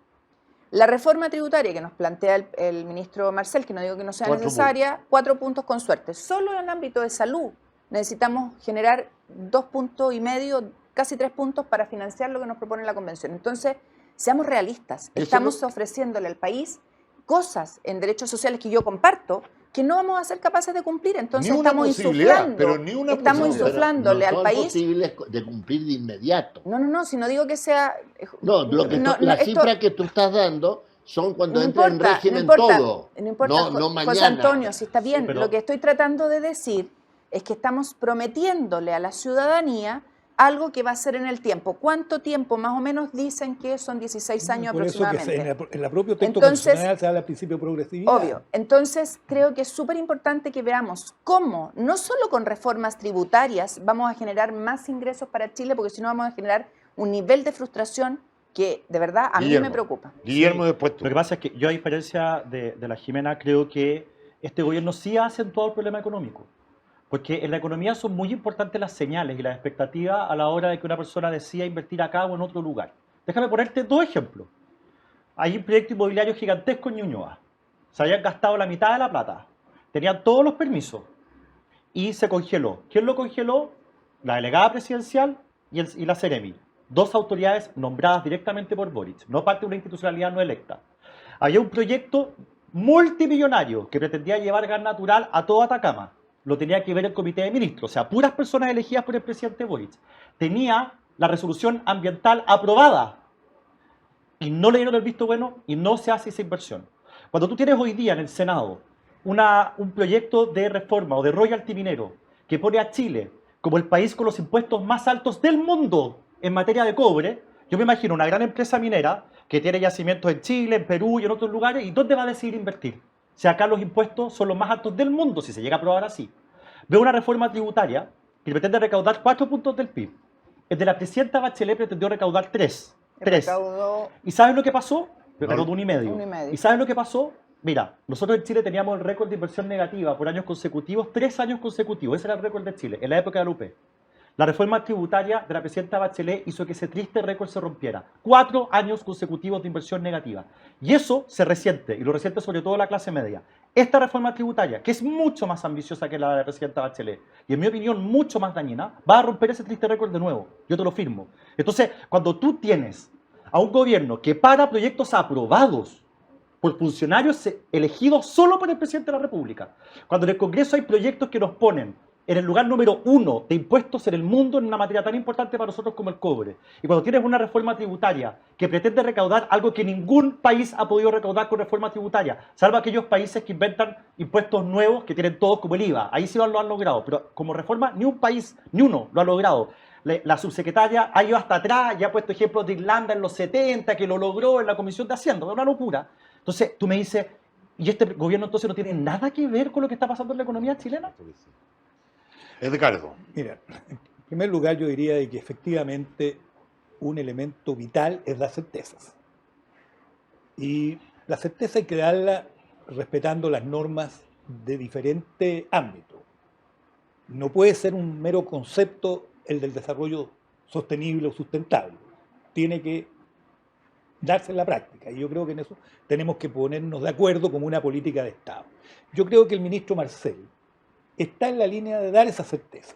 La reforma tributaria que nos plantea el ministro Marcel, que no digo que no sea 4 necesaria, 4 puntos con suerte. Solo en el ámbito de salud necesitamos generar 2,5 puntos, casi 3 puntos para financiar lo que nos propone la convención. Entonces, seamos realistas. Eso Estamos ofreciéndole al país cosas en derechos sociales que yo comparto que no vamos a ser capaces de cumplir. Entonces Ni una estamos posibilidad, insuflando, pero ni una estamos posibilidad. insuflándole no al son país. posibles de cumplir de inmediato. No, si no digo que sea. No, la esto- cifra que tú estás dando son cuando no entra en importa, régimen no importa, todo. no importa, no José mañana. Antonio, si está bien. Sí, pero- Lo que estoy tratando de decir es que estamos prometiéndole a la ciudadanía algo que va a ser en el tiempo. ¿Cuánto tiempo? Más o menos dicen que son 16 años Por eso que aproximadamente. en la propio texto Entonces, constitucional se habla del principio de progresividad. Obvio. Entonces, creo que es súper importante que veamos cómo, no solo con reformas tributarias, vamos a generar más ingresos para Chile, porque si no vamos a generar un nivel de frustración que de verdad a mí Guillermo. me preocupa. Guillermo, Sí, después tú. Lo que pasa es que yo, a diferencia de la Jimena, creo que este gobierno sí ha acentuado el problema económico. Porque en la economía son muy importantes las señales y las expectativas a la hora de que una persona decida invertir acá o en otro lugar. Déjame ponerte 2 ejemplos. Hay un proyecto inmobiliario gigantesco en Ñuñoa. Se habían gastado la mitad de la plata. Tenían todos los permisos. Y se congeló. ¿Quién lo congeló? La delegada presidencial y la Ceremi. 2 autoridades nombradas directamente por Boric. No parte de una institucionalidad no electa. Había un proyecto multimillonario que pretendía llevar gas natural a toda Atacama. Lo tenía que ver el comité de ministros, o sea, puras personas elegidas por el presidente Boric. Tenía la resolución ambiental aprobada y no le dieron el visto bueno y no se hace esa inversión. Cuando tú tienes hoy día en el Senado un proyecto de reforma o de royalty minero que pone a Chile como el país con los impuestos más altos del mundo en materia de cobre, yo me imagino una gran empresa minera que tiene yacimientos en Chile, en Perú y en otros lugares, ¿y dónde va a decidir invertir? Si acá los impuestos son los más altos del mundo, si se llega a aprobar así. Veo una reforma tributaria que pretende recaudar 4 puntos del PIB. El de la presidenta Bachelet pretendió recaudar 3. Recaudó ¿Y sabes lo que pasó? Recaudó 1,5. 1,5. ¿Y sabes lo que pasó? Mira, nosotros en Chile teníamos el récord de inversión negativa por años consecutivos, 3 años consecutivos. Ese era el récord de Chile, en la época de la UP. La reforma tributaria de la presidenta Bachelet hizo que ese triste récord se rompiera. 4 años consecutivos de inversión negativa. Y eso se resiente, y lo resiente sobre todo la clase media. Esta reforma tributaria, que es mucho más ambiciosa que la de la presidenta Bachelet, y en mi opinión mucho más dañina, va a romper ese triste récord de nuevo. Yo te lo firmo. Entonces, cuando tú tienes a un gobierno que para proyectos aprobados por funcionarios elegidos solo por el presidente de la República, cuando en el Congreso hay proyectos que nos ponen en el lugar número 1 de impuestos en el mundo en una materia tan importante para nosotros como el cobre. Y cuando tienes una reforma tributaria que pretende recaudar algo que ningún país ha podido recaudar con reforma tributaria, salvo aquellos países que inventan impuestos nuevos que tienen todos como el IVA. Ahí sí lo han logrado, pero como reforma ni un país, ni uno lo ha logrado. La subsecretaria ha ido hasta atrás y ha puesto ejemplos de Irlanda en los 70, que lo logró en la Comisión de Hacienda. Es una locura. Entonces tú me dices, ¿y este gobierno entonces no tiene nada que ver con lo que está pasando en la economía chilena? Edgardo. Mira, en primer lugar yo diría de que efectivamente un elemento vital es las certezas. Y la certeza hay que darla respetando las normas de diferente ámbito. No puede ser un mero concepto el del desarrollo sostenible o sustentable. Tiene que darse en la práctica. Y yo creo que en eso tenemos que ponernos de acuerdo como una política de Estado. Yo creo que el ministro Marcel está en la línea de dar esa certeza.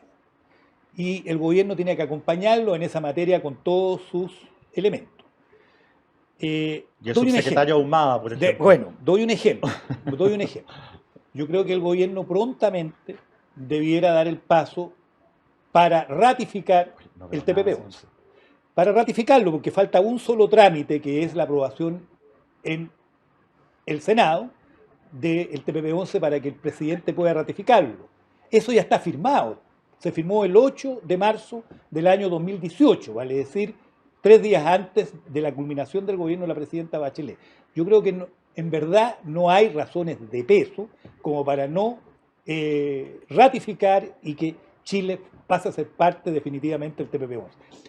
Y el gobierno tiene que acompañarlo en esa materia con todos sus elementos. Y el Doy un subsecretario ejemplo. Ahumada, por ejemplo. Bueno, doy un ejemplo. Yo creo que el gobierno prontamente debiera dar el paso para ratificar No veo el TPP-11. nada, sí. Para ratificarlo, porque falta un solo trámite, que es la aprobación en el Senado, del TPP-11 para que el presidente pueda ratificarlo. Eso ya está firmado. Se firmó el 8 de marzo del año 2018, vale decir, 3 días antes de la culminación del gobierno de la presidenta Bachelet. Yo creo que en verdad no hay razones de peso como para no ratificar y que Chile pase a ser parte definitivamente del TPP-11.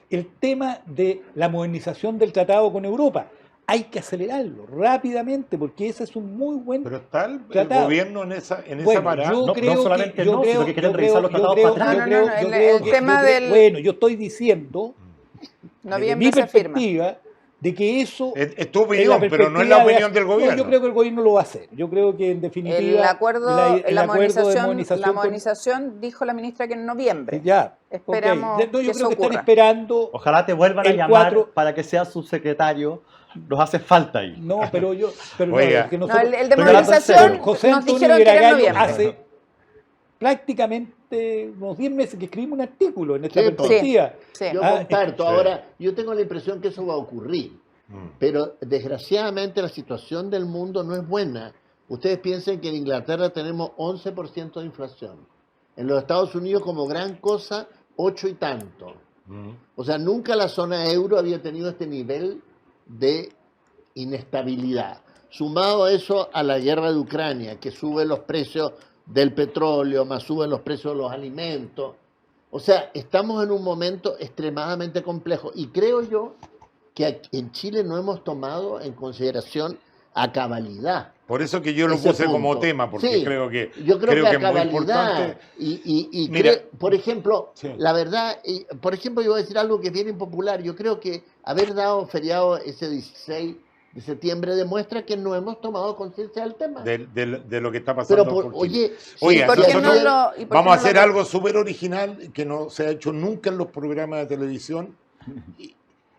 El tema de la modernización del tratado con Europa, hay que acelerarlo rápidamente porque ese es un muy buen Pero está el tratado. gobierno en esa Bueno, parada. yo No, creo no solamente que, yo no, creo, sino que quieren yo revisar los creo- tratados yo para creo- atrás. yo No, no, creo- no, yo el creo que- tema yo creo- del- Bueno, yo estoy diciendo, desde Noviembre mi se firma. perspectiva, de que eso Es tu opinión, pero no es la perspectiva opinión del no, gobierno. yo creo que el gobierno lo va a hacer. Yo creo que en definitiva El acuerdo, el la, acuerdo de modernización, la con- modernización dijo la ministra que en noviembre. ya, Esperamos ok. No, que yo eso creo que están ocurra. esperando. Ojalá te vuelvan a El llamar 4 para que seas subsecretario. Nos hace falta ahí. No, pero no, Oiga. es que No, nosotros- el de Estoy hablando en modernización serio. José nos Antonio dijeron que era en Viragallo noviembre. hace prácticamente unos 10 meses que escribimos un artículo en esta Sí, perspectiva. Sí. Yo Ah, comparto. sí. Ahora, yo tengo la impresión que eso va a ocurrir. Mm. Pero desgraciadamente la situación del mundo no es buena. Ustedes piensen que en Inglaterra tenemos 11% de inflación. En los Estados Unidos como gran cosa, 8 y tanto. Mm. O sea, nunca la zona euro había tenido este nivel de inestabilidad. Sumado a eso a la guerra de Ucrania, que sube los precios del petróleo, más suben los precios de los alimentos. O sea, estamos en un momento extremadamente complejo. Y creo yo que aquí en Chile no hemos tomado en consideración a cabalidad. Por eso que yo lo ese puse como punto. tema, porque Sí, creo que yo creo que a es muy cabalidad importante. y Mira, por ejemplo, sí. la verdad, por ejemplo, yo voy a decir algo que es bien impopular. Yo creo que haber dado feriado ese 16 de septiembre demuestra que no hemos tomado conciencia del tema. De lo que está pasando Pero, por Chile. oye, Oiga, ¿Y por qué no nosotros lo- y por qué vamos no a lo- hacer algo súper original que no se ha hecho nunca en los programas de televisión.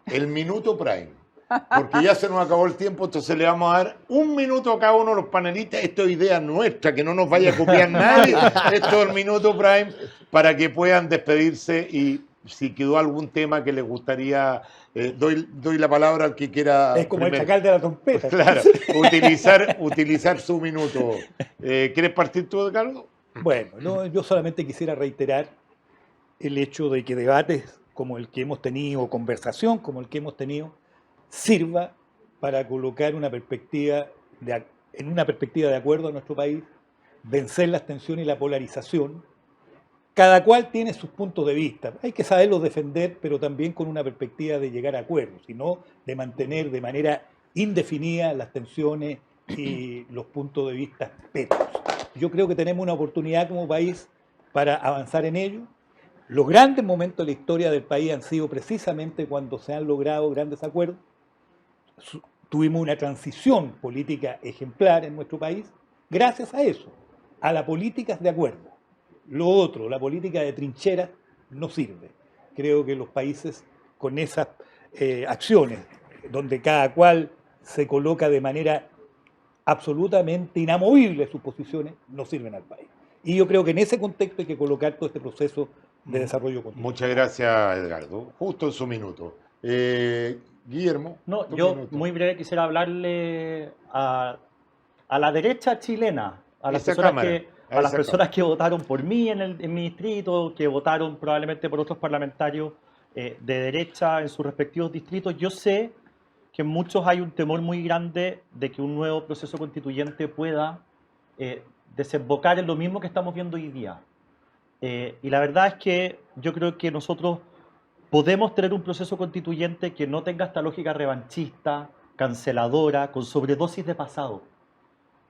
El minuto prime. Porque ya se nos acabó el tiempo, entonces le vamos a dar 1 minuto a cada uno de los panelistas. Esto es idea nuestra, que no nos vaya a copiar nadie. Esto es el minuto prime para que puedan despedirse y si quedó algún tema que les gustaría, doy la palabra al que quiera. Es como el primero. chacal de la trompeta. Claro, utilizar su minuto. ¿Quieres partir tú, Carlos? Bueno, yo solamente quisiera reiterar el hecho de que debates como el que hemos tenido, conversación como el que hemos tenido, sirva para colocar una perspectiva en una perspectiva de acuerdo a nuestro país, vencer las tensiones y la polarización. Cada cual tiene sus puntos de vista. Hay que saberlos defender, pero también con una perspectiva de llegar a acuerdos, y no de mantener de manera indefinida las tensiones y los puntos de vista pétreos. Yo creo que tenemos una oportunidad como país para avanzar en ello. Los grandes momentos de la historia del país han sido precisamente cuando se han logrado grandes acuerdos. Tuvimos una transición política ejemplar en nuestro país gracias a eso, a las políticas de acuerdo. Lo otro, la política de trincheras, no sirve. Creo que los países con esas acciones, donde cada cual se coloca de manera absolutamente inamovible sus posiciones, no sirven al país. Y yo creo que en ese contexto hay que colocar todo este proceso de desarrollo continuo. Muchas gracias, Edgardo. Justo en su minuto. Guillermo. No, tu yo minuto. muy breve quisiera hablarle a la derecha chilena, a las Esa personas cámara, que a a las esa personas que votaron por mí en mi distrito, que votaron probablemente por otros parlamentarios de derecha en sus respectivos distritos. Yo sé que en muchos hay un temor muy grande de que un nuevo proceso constituyente pueda desembocar en lo mismo que estamos viendo hoy día. Y la verdad es que yo creo que nosotros podemos tener un proceso constituyente que no tenga esta lógica revanchista, canceladora, con sobredosis de pasado.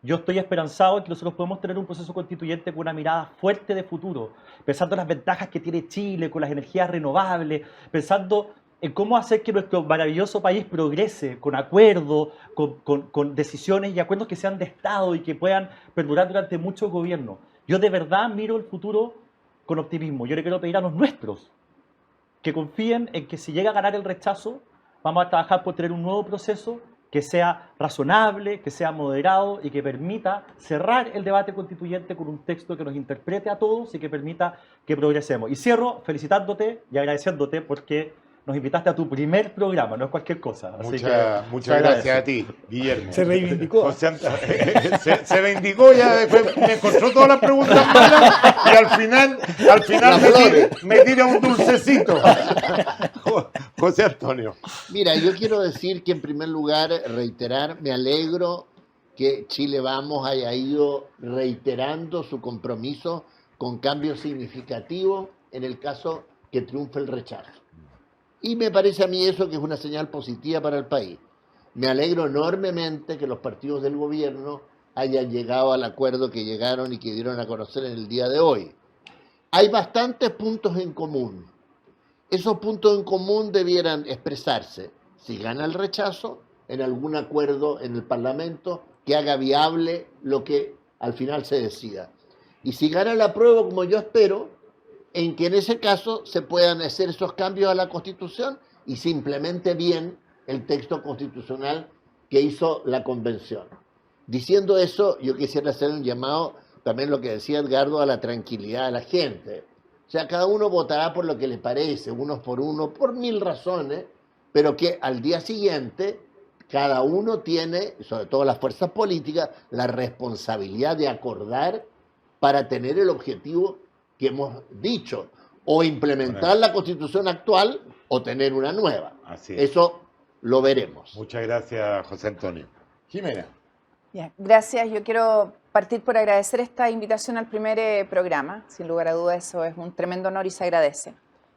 Yo estoy esperanzado en que nosotros podemos tener un proceso constituyente con una mirada fuerte de futuro, pensando en las ventajas que tiene Chile, con las energías renovables, pensando en cómo hacer que nuestro maravilloso país progrese con acuerdos, con decisiones y acuerdos que sean de Estado y que puedan perdurar durante muchos gobiernos. Yo de verdad miro el futuro con optimismo. Yo le quiero pedir a los nuestros que confíen en que si llega a ganar el rechazo, vamos a trabajar por tener un nuevo proceso que sea razonable, que sea moderado y que permita cerrar el debate constituyente con un texto que nos interprete a todos y que permita que progresemos. Y cierro felicitándote y agradeciéndote porque nos invitaste a tu primer programa, no es cualquier cosa. Así Muchas gracias a ti, Guillermo. Se reivindicó. Se reivindicó, ya después me encontró todas las preguntas malas y al final me tira un dulcecito. José Antonio. Mira, yo quiero decir que en primer lugar, reiterar, me alegro que Chile Vamos haya ido reiterando su compromiso con cambios significativos en el caso que triunfe el rechazo. Y me parece a mí eso que es una señal positiva para el país. Me alegro enormemente que los partidos del gobierno hayan llegado al acuerdo que llegaron y que dieron a conocer en el día de hoy. Hay bastantes puntos en común. Esos puntos en común debieran expresarse, si gana el rechazo, en algún acuerdo en el Parlamento que haga viable lo que al final se decida. Y si gana el apruebo, como yo espero, en que en ese caso se puedan hacer esos cambios a la Constitución y se implemente bien el texto constitucional que hizo la Convención. Diciendo eso, yo quisiera hacer un llamado, también lo que decía Edgardo, a la tranquilidad de la gente. O sea, cada uno votará por lo que le parece, unos por 1000 razones, pero que al día siguiente cada uno tiene, sobre todo las fuerzas políticas, la responsabilidad de acordar para tener el objetivo que hemos dicho, o implementar la Constitución actual o tener una nueva. Así es. Eso lo veremos. Muchas gracias, José Antonio. Jimena. Bien, gracias. Yo quiero partir por agradecer esta invitación al primer programa. Sin lugar a dudas, eso es un tremendo honor y se agradece.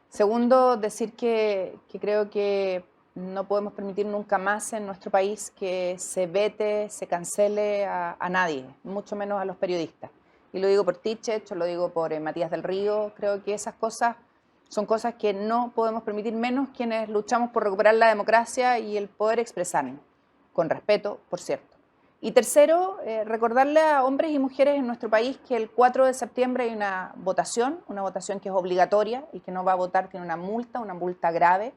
Segundo, decir que creo que no podemos permitir nunca más en nuestro país que se vete, se cancele a nadie, mucho menos a los periodistas. Y lo digo por Tichech, lo digo por Matías del Río. Creo que esas cosas son cosas que no podemos permitir, menos quienes luchamos por recuperar la democracia y el poder expresarnos, con respeto, por cierto. Y tercero, recordarle a hombres y mujeres en nuestro país que el 4 de septiembre hay una votación que es obligatoria. El que no va a votar tiene una multa grave,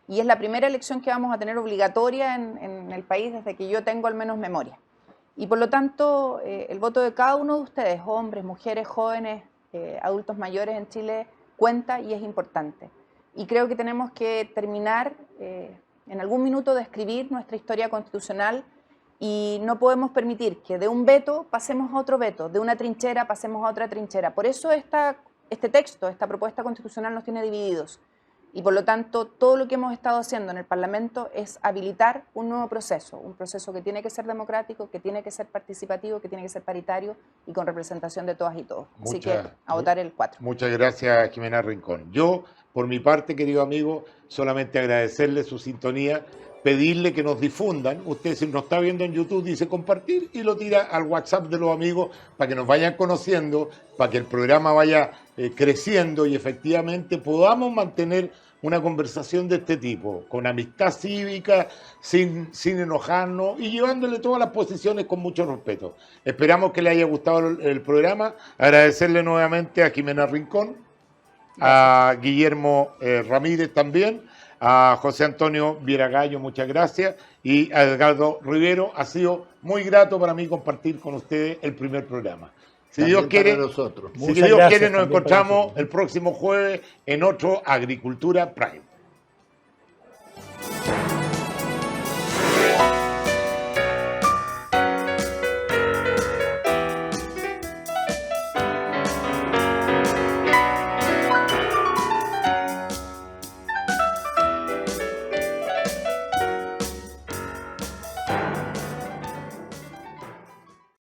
y es la primera elección que vamos a tener obligatoria en el país desde que yo tengo al menos memoria. Y por lo tanto, el voto de cada uno de ustedes, hombres, mujeres, jóvenes, adultos mayores en Chile, cuenta y es importante. Y creo que tenemos que terminar en algún minuto de escribir nuestra historia constitucional y no podemos permitir que de un veto pasemos a otro veto, de una trinchera pasemos a otra trinchera. Por eso este texto, esta propuesta constitucional nos tiene divididos. Y por lo tanto, todo lo que hemos estado haciendo en el Parlamento es habilitar un nuevo proceso, un proceso que tiene que ser democrático, que tiene que ser participativo, que tiene que ser paritario y con representación de todas y todos. Así que a votar el 4. Muchas gracias, Jimena Rincón. Yo, por mi parte, querido amigo, solamente agradecerle su sintonía, pedirle que nos difundan. Usted, si nos está viendo en YouTube, dice compartir y lo tira al WhatsApp de los amigos para que nos vayan conociendo, para que el programa vaya creciendo y efectivamente podamos mantener una conversación de este tipo, con amistad cívica, sin enojarnos y llevándole todas las posiciones con mucho respeto. Esperamos que le haya gustado el programa. Agradecerle nuevamente a Jimena Rincón, a Guillermo Ramírez también, a José Antonio Vieragallo, muchas gracias, y a Edgardo Rivero. Ha sido muy grato para mí compartir con ustedes el primer programa. Si Dios quiere, nos encontramos el próximo jueves en otro Agricultura Prime.